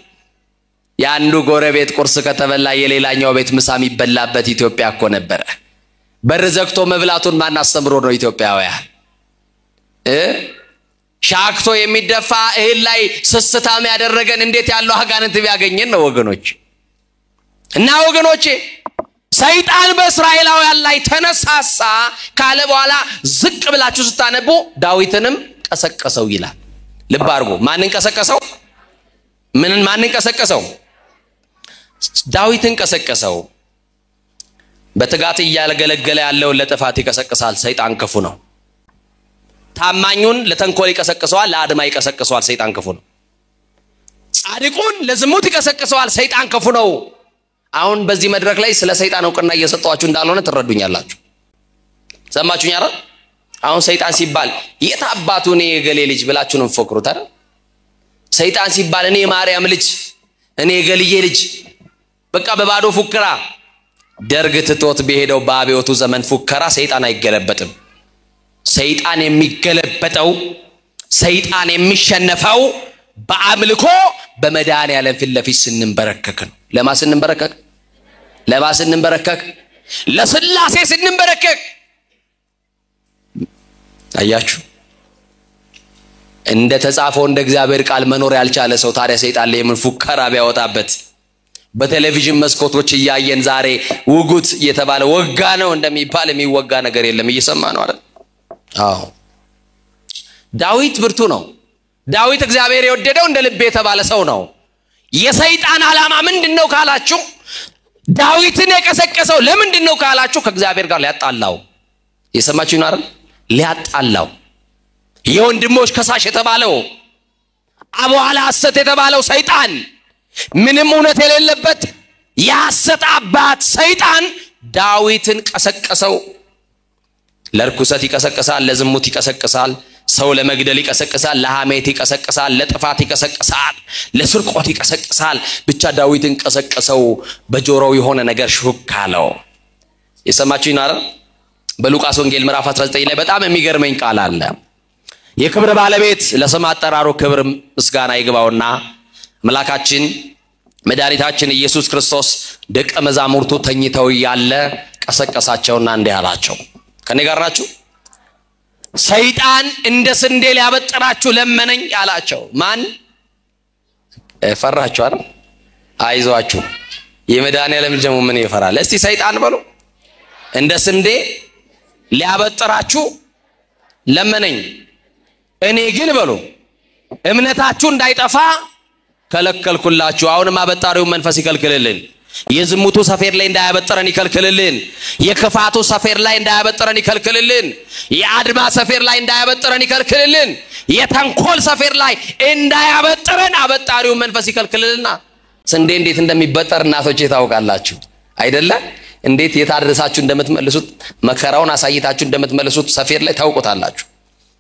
ያንዱ ጎረቤት ቁርስ ከተበላ የሌላኛው ቤት ምሳ የሚበላበት ኢትዮጵያ እኮ ነበረ። በር ዘግቶ መብላቱን ማን አስተምሮ ነው ኢትዮጵያውያን? ሻክቶ የሚደፋ እህል ላይ ስስታም ያደረገን እንዴት ያለው አጋንንት ቢያገኘን ነው ወገኖች። እና ወገኖቼ ሰይጣን በእስራኤላውያን ላይ ተነሳሳ ካለ በኋላ ዝቅ ብላችሁ ስታነቡ ዳዊትንም ቀሰቀሰው ይላል። ልብ አድርጉ። ማንን ቀሰቀሰው? ማንን ቀሰቀሰው? ዳዊትን ቀሰቀሰው። በትጋት እያገለገለ ያለውን ለጥፋት ይቀሰቅሳል። ሰይጣን ክፉ ነው። ታማኙን ለተንኮል ይቀሰቅሰዋል፣ ለአድማ ይቀሰቅሰዋል። ሰይጣን ክፉ ነው። ጻድቁን ለዝሙት ይቀሰቅሰዋል። ሰይጣን ክፉ ነው። አሁን በዚህ መድረክ ላይ ስለ ሰይጣን እውቅና እየሰጣችሁ እንዳልሆነ ትረዱኛላችሁ። ሰማችሁኝ አይደል? አሁን ሰይጣን ሲባል የት አባቱ እኔ የገሌ ልጅ ብላችሁ ነው የምትፎክሩት አይደል? ሰይጣን ሲባል እኔ ማርያም ልጅ፣ እኔ የገልዬ ልጅ፣ በቃ በባዶ ፉከራ። ደርግ ትቶት በሄደው በአብዮቱ ዘመን ፉከራ ሰይጣን አይገለበጥም። ሰይጣን የሚገለበጠው፣ ሰይጣን የሚሸነፈው በአምልኮ በመድኃኔዓለም ፊት ለፊት ስንንበረከክ ነው። ለማ ስንንበረከክ? ለማ ስንንበረከክ? ለስላሴ ስንንበረከክ። አያችሁ እንደ ተጻፈው እንደ እግዚአብሔር ቃል መኖር ያልቻለ ሰው ታዲያ ሰይጣን ለምን ፉከራ ቢያወጣበት በቴሌቪዥን መስኮቶች እያየን ዛሬ ውጉት የተባለ ወጋ ነው እንደሚባል የሚወጋ ነገር የለም እየሰማ ነው አይደል አዎ ዳዊት ብርቱ ነው ዳዊት እግዚአብሔር የወደደው እንደ ልብ የተባለ ሰው ነው የሰይጣን ዓላማ ምንድነው ካላችሁ ዳዊትን የቀሰቀሰው ለምንድነው ካላችሁ ከእግዚአብሔር ጋር ሊያጣላው የሰማችሁ ነው አይደል ሊያጣላው የወንድሞች ከሳሽ የተባለው አቧላ ሐሰት የተባለው ሰይጣን ምንም እውነት የሌለበት ያሰጥ አባት ሰይጣን ዳዊትን ቀሰቀሰው ለርኩሰት ይቀሰቅሳል ለዝሙት ይቀሰቅሳል ሰው ለመግደል ይቀሰቅሳል ለሐሜት ይቀሰቅሳል ለጥፋት ይቀሰቅሳል ለስርቆት ይቀሰቅሳል ብቻ ዳዊትን ቀሰቀሰው በጆሮው የሆነ ነገር ሹክ አለው የሰማችሁ ይናር በሉቃስ ወንጌል ምዕራፍ 19 ላይ በጣም የሚገርመኝ ቃል አለ የክብር ባለቤት ለስም አጠራሩ ክብር ምስጋና ይግባውና አምላካችን መድኃኒታችን ኢየሱስ ክርስቶስ ደቀ መዛሙርቱ ተኝተው ያለ ቀሰቀሳቸውና እንዲህ አላቸው ከኔ ጋር ናችሁ ሰይጣን እንደ ስንዴ ሊያበጥራችሁ ለመነኝ አላቸው ማን ፈራችሁ አይደል አይዟችሁ የመድኃኒዓለም ጀሙ ምን ይፈራል እስቲ ሰይጣን በሉ እንደ ስንዴ ሊያበጥራችሁ ለመነኝ እኔ ግን በሉ እምነታችሁ እንዳይጠፋ ከለከልኩላችሁ አሁንም አበጣሪው መንፈስ ይከልክልልን የዝሙቱ ሰፌር ላይ እንዳያበጥረን ይከልክልልን የክፋቱ ሰፌር ላይ እንዳያበጥረን ይከልክልልን የአድማ ሰፌር ላይ እንዳያበጥረን ይከልክልልን የተንኮል ሰፌር ላይ እንዳያበጥረን አበጣሪው መንፈስ ይከልክልልና ስንዴ እንዴት እንደሚበጠር እናቶቼ ታውቃላችሁ አይደለ እንዴት የታደረሳችሁ እንደምትመልሱት መከራውን አሳይታችሁ እንደምትመልሱት ሰፌር ላይ ታውቁታላችሁ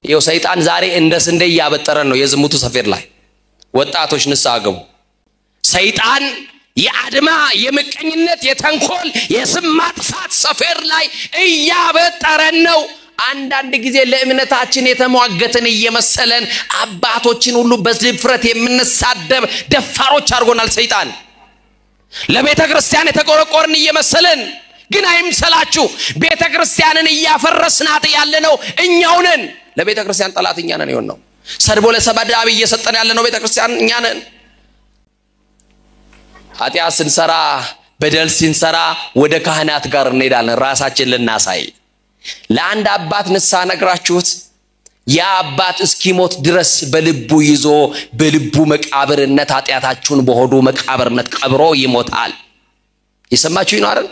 ይሄው ሰይጣን ዛሬ እንደ ስንዴ ያበጠረን ነው የዝሙቱ ሰፌር ላይ ወጣቶች ንስሐ ገቡ ሰይጣን የአድማ የምቀኝነት የተንኮል የስም ማጥፋት ሰፌር ላይ እያበጠረን ነው አንዳንድ ጊዜ ለእምነታችን የተሟገተን እየመሰለን አባቶችን ሁሉ በድፍረት የምንሳደብ ደፋሮች አድርጎናል ሰይጣን ለቤተክርስቲያን የተቆረቆርን እየመሰለን ግን አይምሰላችሁ ቤተክርስቲያንን እያፈረስናት ያለነው እኛው ነን ለቤተክርስቲያን ጠላት እኛ ነን ይሆን ነው ሰድቦ ለሰባዳብ እየሰጠን ያለነው ቤተክርስቲያን እኛ ነን ኃጢአት ስንሰራ በደል ስንሰራ ወደ ካህናት ጋር እንሄዳለን ራሳችን ልናሳይ ለአንድ አባት ንስሐ ነግራችሁት ያ አባት እስኪሞት ድረስ በልቡ ይዞ በልቡ መቃብርነት ኃጢአታችሁን በሆዱ መቃብርነት ቀብሮ ይሞታል ይሰማችሁ ነው አይደል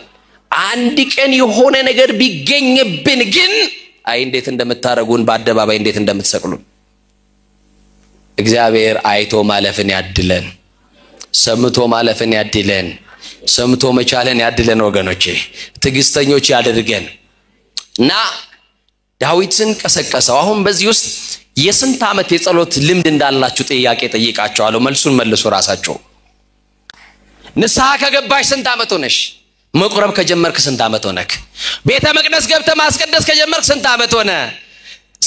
አንድ ቀን የሆነ ነገር ቢገኝብን ግን አይ እንዴት እንደምታረጉን በአደባባይ እንዴት እንደምትሰቅሉን እግዚአብሔር አይቶ ማለፍን ያድለን ሰምቶ ማለፍን ያድለን ሰምቶ መቻለን ያድለን ወገኖቼ ትግስተኞች ያድርገን እና ዳዊትን ቀሰቀሰው አሁን በዚህ ውስጥ የስንት ዓመት የጸሎት ልምድ እንዳላችሁ ጥያቄ ጠይቃቸዋለሁ መልሱን መልሱ ራሳችሁ ንስሐ ከገባሽ ስንት ዓመት ሆነሽ መቁረብ ከጀመርክ ስንት ዓመት ሆነክ ቤተ መቅደስ ገብተህ ማስቀደስ ከጀመርክ ስንት ዓመት ሆነ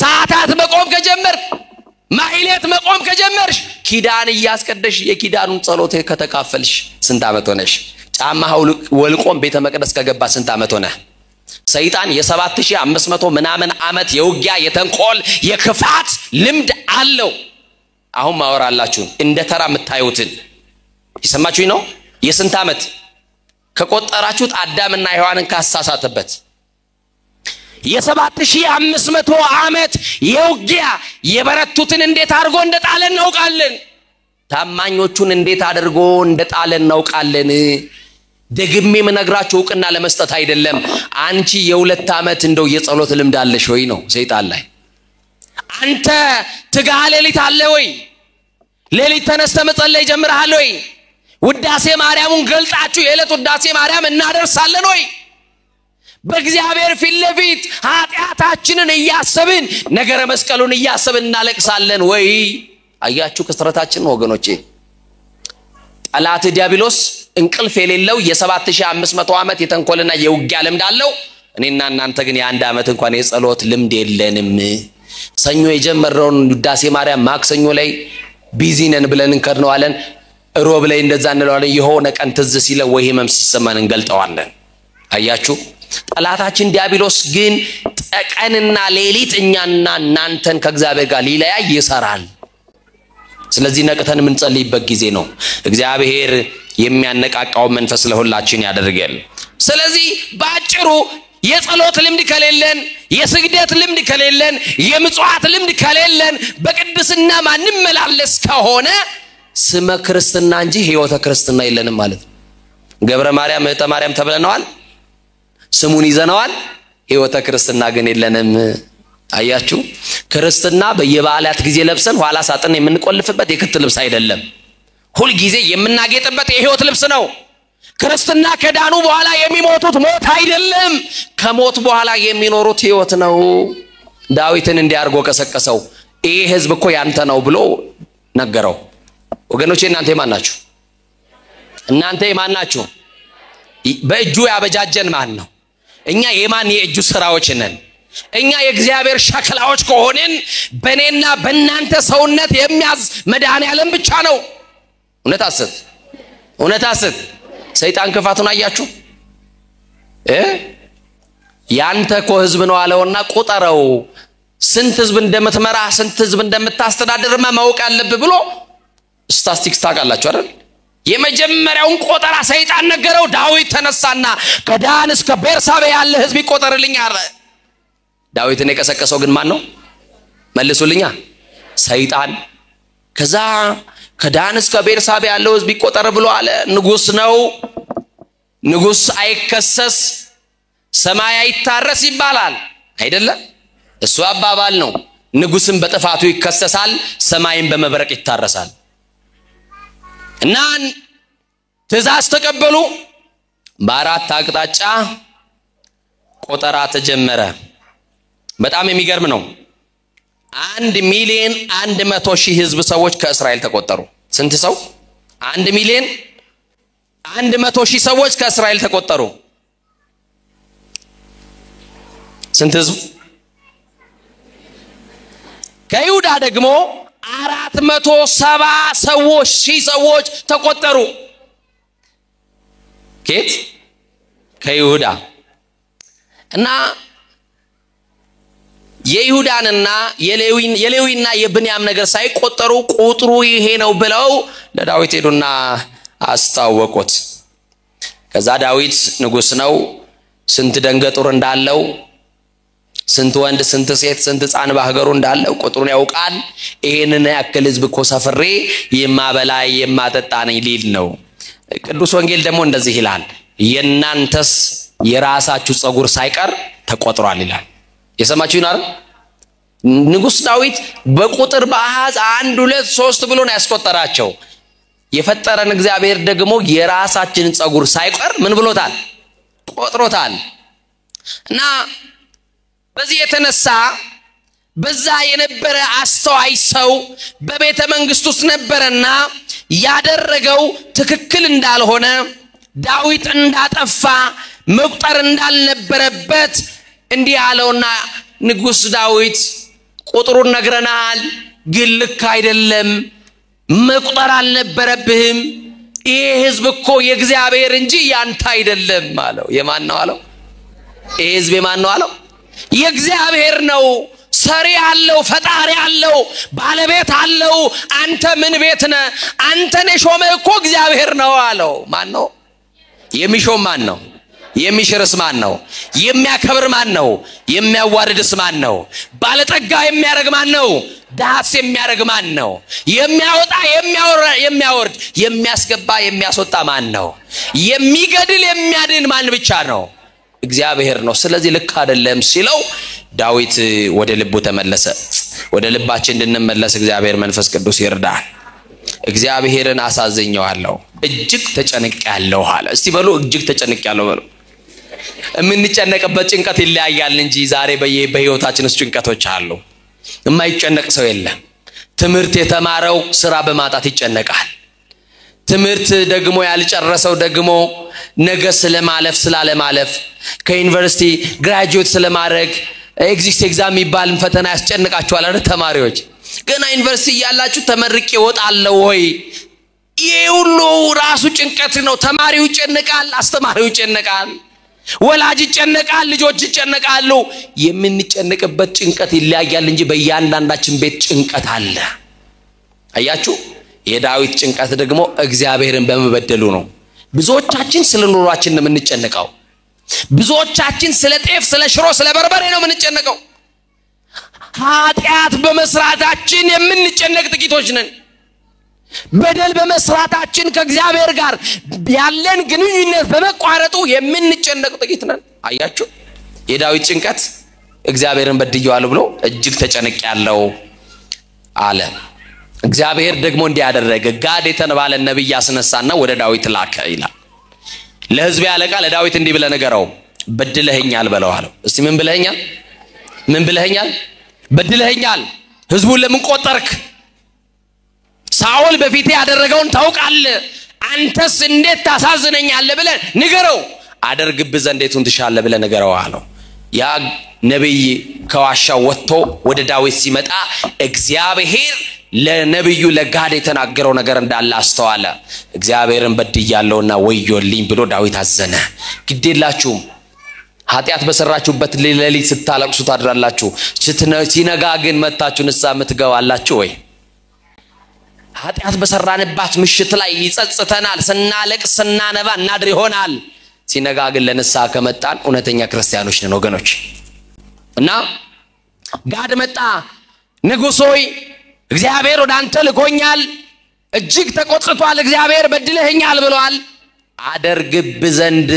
ሰዓታት መቆም ከጀመርክ ማይሌት መቆም ከጀመርሽ ኪዳን ያስቀደሽ የኪዳኑን ጸሎት ከተካፈልሽ ስንት ዓመት ሆነሽ ጫማ ወልቆም ቤተ መቅደስ ከገባ ስንት ዓመት ሆነ ሰይጣን የ7500 ምናምን ዓመት የውጊያ የተንኮል የክፋት ልምድ አለው አሁን ማወራላችሁ እንደ ተራ መታዩትን ይሰማችሁኝ ነው የስንት ዓመት ከቆጠራችሁት አዳምና ሔዋንን ካሳሳተበት የ7500 ዓመት የውጊያ የበረቱትን እንዴት አድርጎ እንደጣለን እናውቃለን ታማኞቹን እንዴት አድርጎ እንደጣለን እናውቃለን ደግሜ መነግራችሁ ዕውቅና ለመስጠት አይደለም አንቺ የ2 ዓመት እንደው የጸሎት ልምድ አለሽ ወይ ነው ሰይጣን ላይ አንተ ትጋሌሊት አለ ወይ ሌሊት ተነስተ መጸለይ ጀምረሃል ወይ ውዳሴ ማርያምን ገልጣችሁ የዕለት ውዳሴ ማርያም እናደርሳለን ወይ በእግዚአብሔር ፊት ለፊት ኃጢአታችንን እያሰብን ነገረ መስቀሉን እያሰብን እናለቅሳለን ወይ አያችሁ ክስተረታችን ወገኖቼ ጠላት ዲያብሎስ እንቅልፍ የሌለው የ7500 ዓመት የተንኮልና የውጊያ ልምድ አለው እኔና እናንተ ግን የአንድ ዓመት እንኳን የጸሎት ልምድ የለንም ሰኞ የጀመረውን ውዳሴ ማርያም ማክሰኞ ላይ ቢዚ ነን ብለን እንከርነዋለን ሮብ ላይ እንደዛ እንለዋለን የሆነ ቀን ትዝ ሲለ ወይ ህመም ሲሰማን እንገልጠዋለን አያችሁ ጠላታችን ዲያብሎስ ግን ቀንና ሌሊት እኛና እናንተን ከእግዚአብሔር ጋር ሊለያይ ይሰራል። ስለዚህ ነቅተን የምንጸልይበት ጊዜ ነው። እግዚአብሔር የሚያነቃቃው መንፈስ ለሁላችን ያደርጋል። ስለዚህ ባጭሩ የጸሎት ልምድ ከሌለን፣ የስግደት ልምድ ከሌለን፣ የምጽዋት ልምድ ከሌለን፣ በቅድስና ማንመላለስ ከሆነ ስመ ክርስትና እንጂ ሕይወተ ክርስትና የለንም ማለት ነው። ገብረ ማርያም እህተ ማርያም ተብለናል፣ ስሙን ይዘናል፣ ሕይወተ ክርስትና ግን የለንም። አያችሁ፣ ክርስትና በየበዓላት ጊዜ ለብሰን ኋላ ሳጥን የምንቆልፍበት የክት ልብስ አይደለም። ሁል ጊዜ የምናጌጥበት የሕይወት ልብስ ነው። ክርስትና ከዳኑ በኋላ የሚሞቱት ሞት አይደለም፣ ከሞት በኋላ የሚኖሩት ሕይወት ነው። ዳዊትን እንዲያርጎ ቀሰቀሰው። ይሄ ሕዝብ እኮ ያንተ ነው ብሎ ነገረው። ወገኖቼ እናንተ የማን ናችሁ? እናንተ የማን ናችሁ? በእጁ ያበጃጀን ማን ነው? እኛ የማን የእጁ ስራዎች ነን? እኛ የእግዚአብሔር ሸክላዎች ከሆንን በእኔና በእናንተ ሰውነት የሚያዝ መድኃኔዓለም ብቻ ነው። እውነት ሐሰት ሰይጣን ክፋቱን አያችሁ። ያንተ እኮ ህዝብ ነው አለውና ቁጠረው፣ ስንት ህዝብ እንደምትመራ ስንት ህዝብ እንደምታስተዳድር ማወቅ አለብህ ብሎ ስታቲስቲክስ ታውቃላችሁ አይደል? የመጀመሪያውን ቆጠራ ሰይጣን ነገረው። ዳዊት ተነሳና ከዳን እስከ ቤርሳቤ ያለ ህዝብ ይቆጠርልኝ አለ። ዳዊትን የቀሰቀሰው ግን ማን ነው? መልሱልኛ። ሰይጣን። ከዛ ከዳን እስከ ቤርሳቤ ያለው ህዝብ ይቆጠር ብሎ አለ። ንጉስ ነው። ንጉስ አይከሰስ ሰማይ አይታረስ ይባላል አይደለ? እሱ አባባል ነው። ንጉስም በጥፋቱ ይከሰሳል፣ ሰማይም በመብረቅ ይታረሳል። እና ትእዛዝ ተቀበሉ። በአራት አቅጣጫ ቆጠራ ተጀመረ። በጣም የሚገርም ነው። 1,100,000 ህዝብ ሰዎች ከእስራኤል ተቆጠሩ። ስንት ሰው? 1,100,000 ሰዎች ከእስራኤል ተቆጠሩ። ስንት ህዝብ? ከይሁዳ ደግሞ 470,000 ሰዎች ተቆጠሩ። ከየት? ከይሁዳ። እና የይሁዳንና የሌዊና የብንያም ነገር ሳይቆጠሩ ቁጥሩ ይሄ ነው ብለው ለዳዊት ሄዱና አስታወቁት። ከዛ ዳዊት ንጉስ ነው። ስንት ደንገጡር እንዳለው፣ ስንት ወንድ ስንት ሴት ስንት ሕፃን በሀገሩ እንዳለው ቁጥሩን ያውቃል። ይሄንን ያክል ህዝብ እኮ ሰፍሬ የማበላ የማጠጣ ነኝ ሊል ነው። ቅዱስ ወንጌል ደግሞ እንደዚህ ይላል፣ የናንተስ የራሳችሁ ጸጉር ሳይቀር ተቆጥሯል ይላል። የሰማችሁ ይናር? ንጉስ ዳዊት በቁጥር በአሃዝ 1 2 3 ብሎ ነው ያስቆጠራቸው። የፈጠረን እግዚአብሔር ደግሞ የራሳችንን ጸጉር ሳይቀር ምን ብሎታል? ቆጥሮታል። እና በዚህ የተነሳ በዛ የነበረ አስተዋይ ሰው በቤተ መንግስት ውስጥ ነበርና ያደረገው ትክክል እንዳልሆነ፣ ዳዊት እንዳጠፋ፣ መቁጠር እንዳልነበረበት እንዲህ አለውና ንጉስ ዳዊት ቁጥሩን ነግረናል፣ ግን ልክ አይደለም፣ መቁጠር አልነበረብህም። ይሄ ህዝብ እኮ የእግዚአብሔር እንጂ ያንተ አይደለም አለው። የማን ነው አለው? ይሄ ህዝብ የማን ነው አለው? የእግዚአብሔር ነው። ሰሪ አለው፣ ፈጣሪ አለው፣ ባለቤት አለው። አንተ ምን ቤት ነህ? አንተን የሾመህ እኮ እግዚአብሔር ነው አለው። ማን ነው የሚሾም? ማን ነው የሚሽርስ? ማን ነው የሚያከብር? ማን ነው የሚያዋርድስ? ማን ነው ባለጠጋ የሚያረግ? ማን ነው ዳስ የሚያረግ? ማን ነው የሚያወጣ የሚያወርድ የሚያስገባ የሚያስወጣ? ማን ነው የሚገድል የሚያድን? ማን ብቻ ነው? እግዚአብሔር ነው። ስለዚህ ልክ አይደለም ሲለው ዳዊት ወደ ልቡ ተመለሰ። ወደ ልባችን እንድንመለስ እግዚአብሔር መንፈስ ቅዱስ ይርዳን። እግዚአብሔርን አሳዝኘዋለሁ፣ እጅግ ተጨንቄያለሁ አለ። እስቲ በሉ እጅግ ተጨንቄያለሁ በሉ። የምንጨነቅበት ጭንቀት ይለያያል እንጂ ዛሬ በህይወታችን ውስጥ ጭንቀቶች አሉ። የማይጨነቅ ሰው የለም። ትምህርት የተማረው ስራ በማጣት ይጨነቃል። ትምህርት ደግሞ ያልጨረሰው ደግሞ ነገ ስለማለፍ ስላለማለፍ ከዩኒቨርሲቲ ግራጁዌት ስለማድረግ ኤግዚት ኤግዛም ይባል ፈተና ያስጨንቃችኋል አይደል? ተማሪዎች ገና ዩኒቨርሲቲ ያላችሁ ተመርቄ ወጣለሁ ወይ? ይሄ ሁሉ ራሱ ጭንቀት ነው። ተማሪው ይጨነቃል፣ አስተማሪው ይጨነቃል። ወላጅ ይጨነቃል፣ ልጆች ይጨነቃሉ። የምንጨነቅበት ጭንቀት ይለያያል እንጂ በእያንዳንዳችን ቤት ጭንቀት አለ። አያችሁ? የዳዊት ጭንቀት ደግሞ እግዚአብሔርን በመበደሉ ነው። ብዙዎቻችን ስለ ኑሯችን ነው የምንጨነቀው። ብዙዎቻችን ስለ ጤፍ፣ ስለ ሽሮ፣ ስለ በርበሬ ነው የምንጨነቀው። ኃጢአት በመስራታችን የምንጨነቅ ጥቂቶች ነን። በደል በመስራታችን ከእግዚአብሔር ጋር ያለን ግንኙነት በመቋረጡ የምንጨነቅ ጥቂት ነን። አያችሁ? የዳዊት ጭንቀት እግዚአብሔርን በድየዋለሁ ብሎ እጅግ ተጨነቅያለሁ አለ። እግዚአብሔር ደግሞ እንዲያደረገ ጋድ የተባለ ነብይ አስነሳና ወደ ዳዊት ላከ ይላል። ለሕዝብ ያለቃ ለዳዊት እንዲህ ብለህ ንገረው በድለኸኛል በለው አለው። እስቲ ምን ብለኸኛል? ምን ብለኸኛል? በድለኸኛል። ሕዝቡን ለምን ቆጠርክ? ሳኦል በፊቴ ያደረገውን ታውቃለህ። አንተስ እንዴት ታሳዝነኛለህ ብለህ ንገረው። አደርግብህ ዘንድ የቱን ትሻለህ ብለህ ንገረው አለው። ያ ነብይ ከዋሻው ወጥቶ ወደ ዳዊት ሲመጣ እግዚአብሔር ለነብዩ ለጋድ የተናገረው ነገር እንዳለ አስተዋለ። እግዚአብሔርን በድያለሁና ወዮልኝ ብሎ ዳዊት አዘነ። ግዴላችሁም ኃጢአት በሰራችሁበት ሌሊት ስታለቅሱ ታድራላችሁ፣ ሲነጋ ግን መጣችሁ ንስሐ የምትገባላችሁ ወይ? ኃጢአት በሰራንባት ምሽት ላይ ይጸጽተናል፣ ስናለቅስ ስናነባ እናድር ይሆናል። ሲነጋ ግን ለንስሐ ከመጣን እውነተኛ ክርስቲያኖች ነን ወገኖች። እና ጋድ መጣ። ንጉሥ ሆይ እግዚአብሔር ወደ አንተ ልኮኛል፣ እጅግ ተቆጥቷል፣ እግዚአብሔር በድለኸኛል ብሏል። አደርግብህ ዘንድ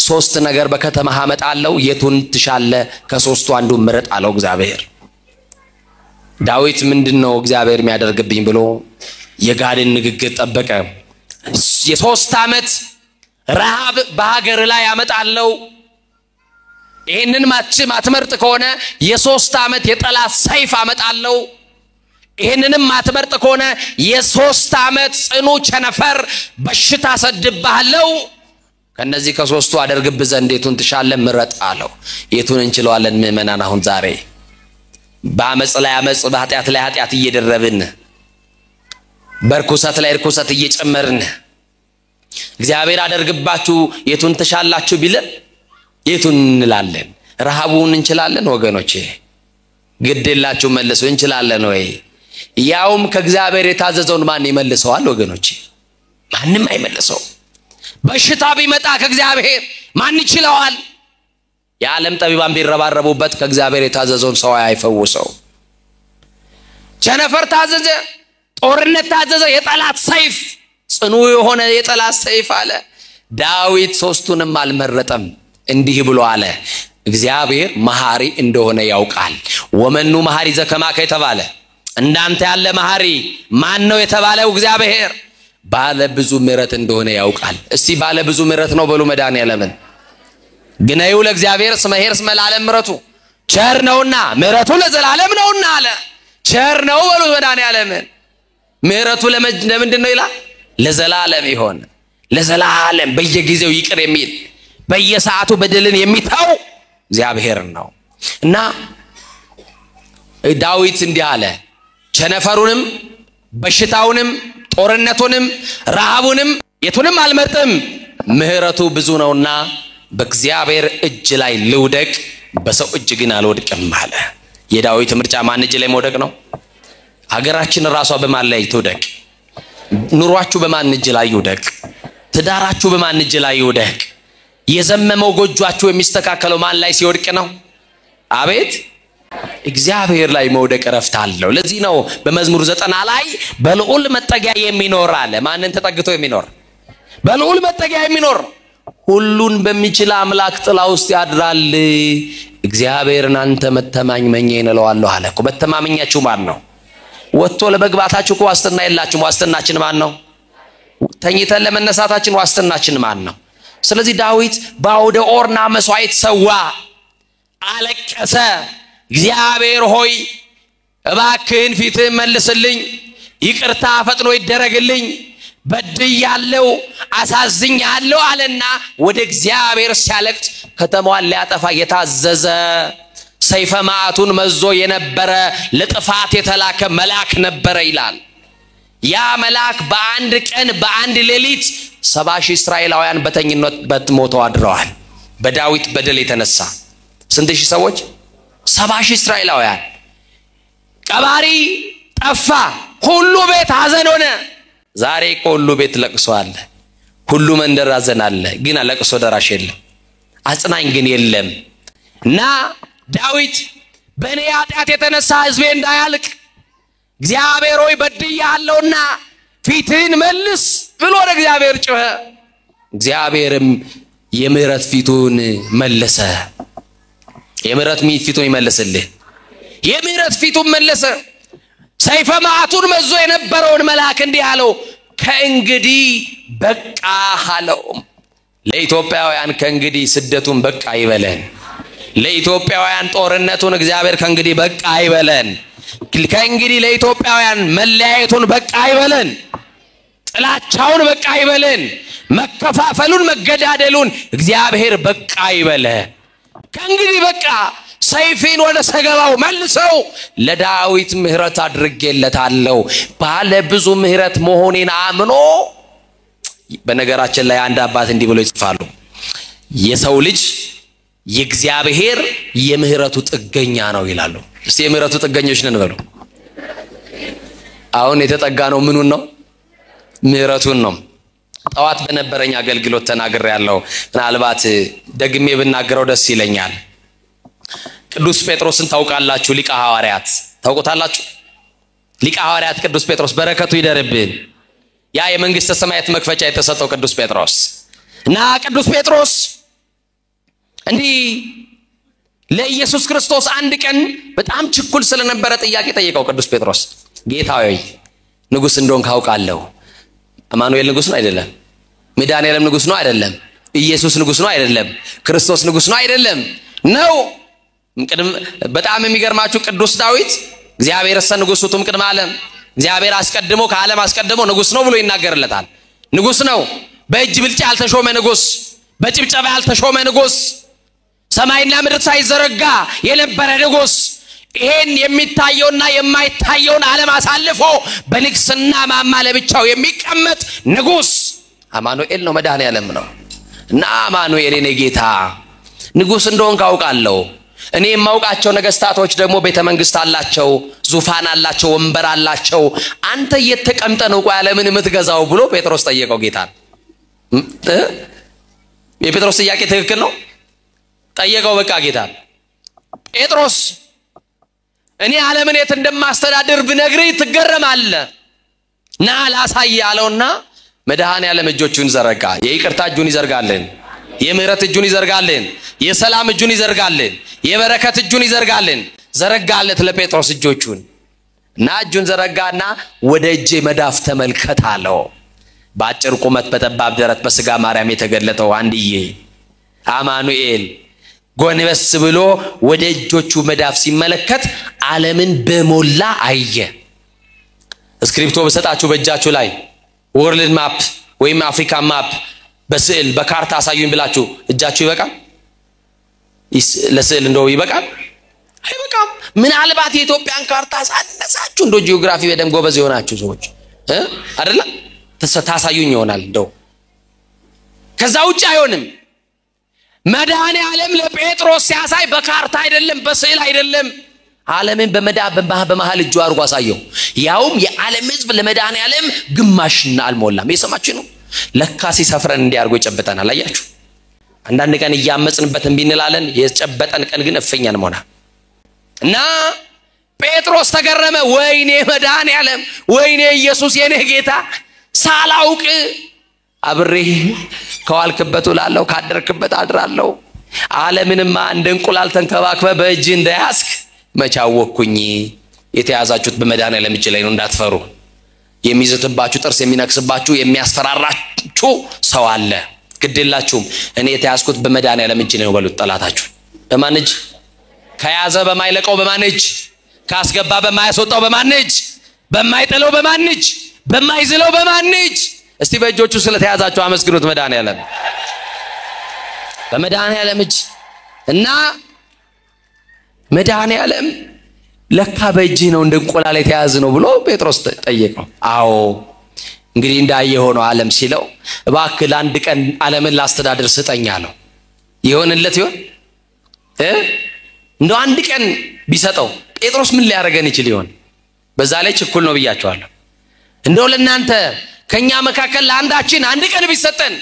3 ነገር በከተማህ አመጣለሁ፣ የቱን ትሻለህ? ከሶስቱ አንዱን ምረጥ አለው እግዚአብሔር። ዳዊት ምንድነው እግዚአብሔር የሚያደርግብኝ ብሎ የጋድን ንግግር ጠበቀ። የ3 ዓመት ረሃብ በሀገር ላይ አመጣለሁ፣ ይሄንን ማትመርጥ ከሆነ የ3 ዓመት የጠላት ሰይፍ አመጣለሁ፣ ይሄንንም ማትመርጥ ከሆነ የ3 ዓመት ጽኑ ቸነፈር በሽታ ሰድብሃለሁ። ከነዚህ ከሶስቱ አደርግብህ ዘንድ የቱን ትሻለህ? ምረጥ አለው። የቱን እንችለዋለን ምእመናን? አሁን ዛሬ በአመጽ ላይ አመጽ፣ በኃጢአት ላይ ኃጢአት እየደረብን፣ በርኩሰት ላይ ርኩሰት እየጨመርን እግዚአብሔር አደርግባችሁ የቱን ትሻላችሁ ቢለን የቱን እንላለን? ረሃቡን እንችላለን ወገኖቼ? ግዴላችሁ መልሱ። እንችላለን ወይ? ያውም ከእግዚአብሔር የታዘዘውን ማን ይመልሰዋል ወገኖቼ? ማንም አይመልሰው። በሽታ ቢመጣ ከእግዚአብሔር ማን ይችላል? የዓለም ጠቢባን ቢረባረቡበት ከእግዚአብሔር የታዘዘውን ሰው አይፈውሰው። ቸነፈር ታዘዘ፣ ጦርነት ታዘዘ፣ የጠላት ሰይፍ፣ ጽኑ የሆነ የጠላት ሰይፍ አለ። ዳዊት 3ቱንም አልመረጠም። እንዲህ ብሎ አለ፣ እግዚአብሔር መሐሪ እንደሆነ ያውቃል። ወመኑ መሐሪ ዘከማከ የተባለ እንዳንተ ያለ መሐሪ ማን ነው የተባለው? እግዚአብሔር ባለ ብዙ ምሕረት እንደሆነ ያውቃል። እስቲ ባለ ብዙ ምሕረት ነው በሉ መድኃኒዓለምን። ግነዩ ለእግዚአብሔር እስመ ኄር እስመ ለዓለም ምሕረቱ፣ ቸር ነውና ምሕረቱ ለዘላለም ነውና አለ። ቸር ነው በሉ መድኃኒዓለምን። ምሕረቱ ለምንድን ነው ይላል? ለዘላለም ይሆን፣ ለዘላለም በየጊዜው ይቅር የሚል በየሰዓቱ በደልን የሚተው እግዚአብሔር ነው። እና ዳዊት እንዲህ አለ፣ ቸነፈሩንም በሽታውንም ጦርነቱንም ረሃቡንም የቱንም አልመርጥም፣ ምሕረቱ ብዙ ነውና በእግዚአብሔር እጅ ላይ ልውደቅ፣ በሰው እጅ ግን አልወድቅም አለ። የዳዊት ምርጫ ማን እጅ ላይ መውደቅ ነው? ሀገራችን ራሷ በማን ላይ ትውደቅ? ኑሯችሁ በማን እጅ ላይ ይውደቅ? ትዳራችሁ በማን እጅ ላይ ይውደቅ? የዘመመው ጎጆአችሁ የሚስተካከለው ማን ላይ ሲወድቅ ነው? አቤት እግዚአብሔር ላይ መውደቅ ረፍት አለው። ለዚህ ነው በመዝሙር 90 ላይ በልዑል መጠጊያ የሚኖር አለ። ማንን ተጠግቶ የሚኖር? በልዑል መጠጊያ የሚኖር ሁሉን በሚችል አምላክ ጥላ ውስጥ ያድራል። እግዚአብሔርን አንተ መተማመኛዬ እለዋለሁ አለ እኮ። መተማመኛችሁ ማን ነው? ወጥቶ ለመግባታችሁ እኮ ዋስትና የላችሁም። ዋስትናችን ማን ነው? ተኝተን ለመነሳታችን ዋስትናችን ማን ነው? ስለዚህ ዳዊት በአውደ ኦርና መስዋዕት ሰዋ፣ አለቀሰ። እግዚአብሔር ሆይ እባክህን ፊትህን መልስልኝ፣ ይቅርታ ፈጥኖ ይደረግልኝ፣ በድያለሁ፣ አሳዝኛለሁ አለና ወደ እግዚአብሔር ሲያለቅስ ከተማዋን ሊያጠፋ የታዘዘ ሰይፈ መዓቱን መዞ የነበረ ለጥፋት የተላከ መልአክ ነበረ ይላል። ያ መልአክ በአንድ ቀን በአንድ ሌሊት 70,000 እስራኤላውያን በተኝነት ሞተው አድረዋል። በዳዊት በደል የተነሳ ስንት ሺህ ሰዎች 70 ሺህ እስራኤላውያን ቀባሪ ጠፋ ሁሉ ቤት ሐዘን ሆነ ዛሬ ሁሉ ቤት ለቅሶ አለ ሁሉ መንደር ሐዘን አለ ግን ለቅሶ ደራሽ የለም አጽናኝ ግን የለም እና ዳዊት በኔ ኃጢአት የተነሳ ሕዝቤ እንዳያልቅ እግዚአብሔር ሆይ በድያለሁና ፊትህን መልስ ብሎ ወደ እግዚአብሔር ጮኸ እግዚአብሔርም የምህረት ፊቱን መለሰ የምህረት ፊቱን ይመልስልህ የምህረት ፊቱን መለሰ ሰይፈ መዓቱን መዞ የነበረውን መልአክ እንዲህ አለው ከእንግዲህ በቃ አለው ለኢትዮጵያውያን ከእንግዲህ ስደቱን በቃ ይበለን ለኢትዮጵያውያን ጦርነቱን እግዚአብሔር ከእንግዲህ በቃ ይበለን ከእንግዲህ ለኢትዮጵያውያን መለያየቱን በቃ ይበለን ጥላቻውን በቃ ይበለን መከፋፈሉን መገዳደሉን እግዚአብሔር በቃ ይበለን ከእንግዲህ በቃ ሰይፊን ወደ ሰገባው መልሰው ለዳዊት ምህረት አድርጌለታለሁ ባለ ብዙ ምህረት መሆኔን አምኖ በነገራችን ላይ አንድ አባት እንዲህ ብሎ ይጽፋሉ የሰው ልጅ የእግዚአብሔር የምህረቱ ጥገኛ ነው ይላሉ እስቲ የምህረቱ ጥገኞች ነን በሉ አሁን የተጠጋነው ምኑን ነው ምህረቱን ነው ጠዋት በነበረኛ አገልግሎት ተናግሬያለሁ ምናልባት ደግሜ ብናገረው ደስ ይለኛል ቅዱስ ጴጥሮስን ታውቃላችሁ ሊቀ ሐዋርያት ታውቁታላችሁ ሊቀ ሐዋርያት ቅዱስ ጴጥሮስ በረከቱ ይደርብን ያ የመንግስተ ሰማያት መክፈቻ የተሰጠው ቅዱስ ጴጥሮስ እና ቅዱስ ጴጥሮስ እንዲህ ለኢየሱስ ክርስቶስ አንድ ቀን በጣም ችኩል ስለነበረ ጥያቄ ጠየቀው ቅዱስ ጴጥሮስ ጌታ ሆይ ንጉስ እንደሆንክ አውቃለሁ አማኑኤል ንጉስ ነው አይደለም መድኃኒዓለም ንጉስ ነው አይደለም ኢየሱስ ንጉስ ነው አይደለም ክርስቶስ ንጉስ ነው አይደለም ነው በጣም የሚገርማችሁ ቅዱስ ዳዊት እግዚአብሔር ንጉሱቱም ቅድመ ዓለም እግዚአብሔር አስቀድሞ ከዓለም አስቀድሞ ንጉስ ነው ብሎ ይናገርለታል ንጉስ ነው በእጅ ብልጫ ያልተሾመ ንጉስ በጭብጨባ ያልተሾመ ንጉስ ሰማይና ምድር ሳይዘረጋ የነበረ ንጉስ ይሄን የሚታየውና የማይታየውን ዓለም አሳልፎ በንግስና ማማ ለብቻው የሚቀመጥ ንጉስ አማኑኤል ነው መድኃኒዓለም ነው እና አማኑኤል የኔ ጌታ ንጉስ እንደሆንክ አውቃለሁ እኔ የማውቃቸው ነገስታቶች ደግሞ ቤተ መንግስት አላቸው ዙፋን አላቸው ወንበር አላቸው አንተ እየተቀምጠ ነው ቆይ ዓለምን የምትገዛው ብሎ ጴጥሮስ ጠየቀው ጌታን የጴጥሮስ ጥያቄ ትክክል ነው ጠየቀው በቃ ጌታን ጴጥሮስ እኔ ዓለምን የት እንደማስተዳድር ብነግርህ ትገረማለህ ና ላሳይ አለውና መድኃኒዓለም እጆቹን ዘረጋ የይቅርታ እጁን ይዘርጋልን የምህረት እጁን ይዘርጋልን የሰላም እጁን ይዘርጋልን የበረከት እጁን ይዘርጋልን ዘረጋለት ለጴጥሮስ እጆቹን እና እጁን ዘረጋና ወደ እጄ መዳፍ ተመልከት አለው በአጭር ቁመት በጠባብ ደረት በስጋ ማርያም የተገለጠው አንድዬ አማኑኤል ጎንበስ ብሎ ወደ እጆቹ መዳፍ ሲመለከት ዓለምን በሞላ አየ ስክሪፕቶ በሰጣችሁ በእጃችሁ ላይ ወርልድ ማፕ ወይም አፍሪካ ማፕ በስዕል በካርታ አሳዩኝ ብላችሁ እጃችሁ ይበቃል ለስዕል እንደው ይበቃል አይበቃም ምናልባት የኢትዮጵያን ካርታ ሳነሳችሁ እንደው ጂኦግራፊ በደም ጎበዝ ይሆናችሁ ሰዎች አይደለ ታሳዩኝ ይሆናል እንደው ከዛ ውጭ አይሆንም መድኃኒዓለም ለጴጥሮስ ሲያሳይ በካርታ አይደለም በስዕል አይደለም ዓለምን በመሃል እጁ አድርጎ አሳየው ያውም የዓለም ህዝብ ለመድኃኒዓለም ግማሽና አልሞላም የሰማችሁ ነው ለካ ሲሰፍረን እንዲያርጎ ይጨበጠናል አያችሁ አንዳንድ ቀን ያመጽንበትን ቢንላለን የጨበጠን ቀን ግን እፈኛን ሞና እና ጴጥሮስ ተገረመ ወይኔ መድኃኒዓለም ወይኔ ኢየሱስ የኔ ጌታ ሳላውቅ አብሬ ከዋልክበት ላለው ካደርክበት አድራለሁ ዓለምንማ እንደ እንቁላል ተንከባክበ በእጅ እንደያዝክ መቻወኩኝ የተያዛችሁት በመድኃኒዓለም እጅ ላይ ነው እንዳትፈሩ የሚዘትባችሁ ጥርስ የሚነክስባችሁ የሚያስፈራራችሁ ሰው አለ ግድላችሁም እኔ የተያዝኩት በመድኃኒዓለም እጅ ነው በሉት ጠላታችሁ በማን እጅ ከያዘ በማይለቀው በማን እጅ ካስገባ በማያስወጣው በማን እጅ በማይጥለው በማን እጅ በማይዝለው በማን እጅ እስቲ በእጆቹ ስለተያዛችሁ አመስግኑት መድኃኒዓለም በመድኃኒዓለም እጅ እና መድኃኒዓለም ለካ በእጅ ነው እንደ እንቁላል የተያዘ ነው ብሎ ጴጥሮስ ጠየቀው አዎ እንግዲህ እንዳየ ሆኖ ዓለም ሲለው እባክህ ለአንድ ቀን ዓለምን ላስተዳድር ስጠኝ አለው ይሆንለት ይሆን እንደው አንድ ቀን ቢሰጠው ጴጥሮስ ምን ሊያረገን ይችል ይሆን? በዛ ላይ ችኩል ነው ብያቸዋለሁ። እንደው ለናንተ ከኛ መካከል ለአንዳችን አንድ ቀን ቢሰጠን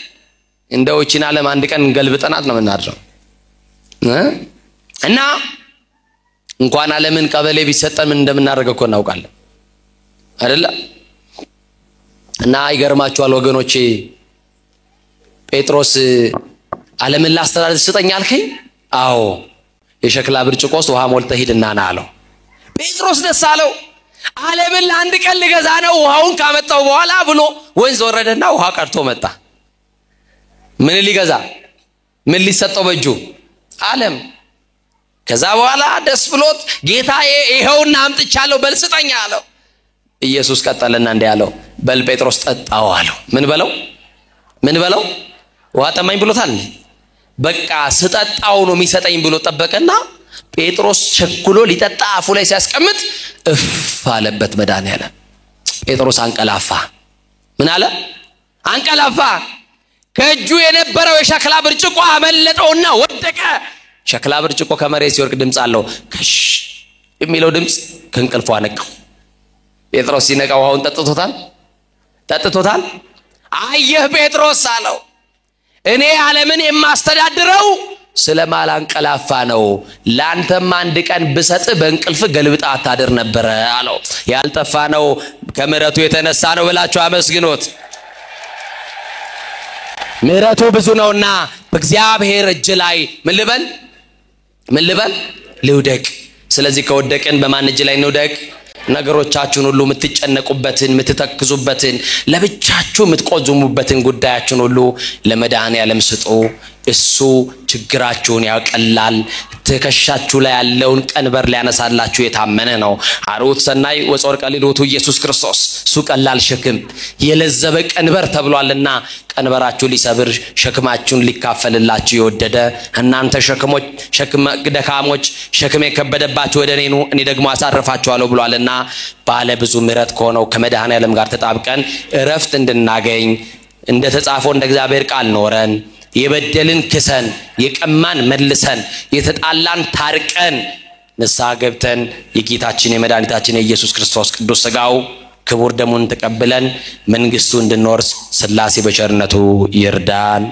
እንደው እቺን ዓለም አንድ ቀን ገልብጠናት ነው የምናድረው እና እንኳን ዓለምን ቀበሌ ቢሰጠን ምን እንደምናደርገው እኮ እናውቃለን አይደለ? እና ይገርማችኋል ወገኖቼ ጴጥሮስ ዓለምን ላስተዳድር ስጠኝ አልከኝ? አዎ የሸክላ ብርጭቆ ውስጥ ውሃ ሞልተህ ሂድና ና አለው። ጴጥሮስ ደስ አለው። ዓለምን ለአንድ ቀን ልገዛ ነው ውሃውን ካመጣው በኋላ ብሎ ወንዝ ወረደና ውሃ ቀርቶ መጣ። ምን ሊገዛ ምን ሊሰጠው በእጁ ዓለም። ከዛ በኋላ ደስ ብሎት ጌታዬ ይሄውና አምጥቻለሁ በል ስጠኝ አለው። ኢየሱስ ቀጠለና እንዲህ አለው በል ጴጥሮስ ጠጣው አለው። ምን በለው ውሃ ጠማኝ ብሎታል። በቃ ስጠጣው ነው የሚሰጠኝ ብሎ ጠበቀና ጴጥሮስ ቸኩሎ ሊጠጣ አፉ ላይ ሲያስቀምጥ እፍ አለበት መድኃኒዓለም። ጴጥሮስ አንቀላፋ። ምን አለ? አንቀላፋ። ከእጁ የነበረው የሸክላ ብርጭቆ አመለጠውና ወደቀ። ሸክላ ብርጭቆ ከመሬት ሲወርቅ ድምጽ አለው። ከሽ የሚለው ድምጽ ከእንቅልፉ አነቃው። ጴጥሮስ ሲነቃ ውሃውን ጠጥቶታል። አየህ ጴጥሮስ አለው እኔ ዓለምን የማስተዳድረው ስለማላንቀላፋ ነው። ላንተም አንድ ቀን ብሰጥ በእንቅልፍ ገልብጣ አታድር ነበር አለው። ያልጠፋ ነው ከምሕረቱ የተነሳ ነው ብላችሁ አመስግኑት። ምሕረቱ ብዙ ነውና በእግዚአብሔር እጅ ላይ ምን ልበል ልውደቅ። ስለዚህ ከወደቅን በማን እጅ ላይ እንውደቅ? ነገሮቻችሁን ሁሉ የምትጨነቁበትን የምትተክዙበትን ለብቻችሁ የምትቆዝሙበትን ጉዳያችሁን ሁሉ ለመድኃኒዓለም ስጡ። እሱ ችግራችሁን ያቀላል። ትከሻችሁ ላይ ያለውን ቀንበር ሊያነሳላችሁ የታመነ ነው። አሩት ሰናይ ወጾር ቀሊሉቱ ኢየሱስ ክርስቶስ እሱ ቀላል ሸክም የለዘበ ቀንበር ተብሏልና ቀንበራችሁ ሊሰብር ሸክማችሁን ሊካፈልላችሁ የወደደ እናንተ ሸክም ደካሞች ሸክም የከበደባችሁ ወደ እኔ ኑ እኔ ደግሞ አሳርፋችኋለሁ ብሏልና ባለ ብዙ ምሕረት ከሆነው ከመድኃኒዓለም ጋር ተጣብቀን እረፍት እንድናገኝ እንደተጻፈው እንደ እግዚአብሔር ቃል ኖረን የበደልን ክሰን የቀማን መልሰን የተጣላን ታርቀን ንስሐ ገብተን የጌታችን የመድኃኒታችን የኢየሱስ ክርስቶስ ቅዱስ ሥጋው ክቡር ደሙን ተቀብለን መንግስቱ እንድንወርስ ሥላሴ በቸርነቱ ይርዳን።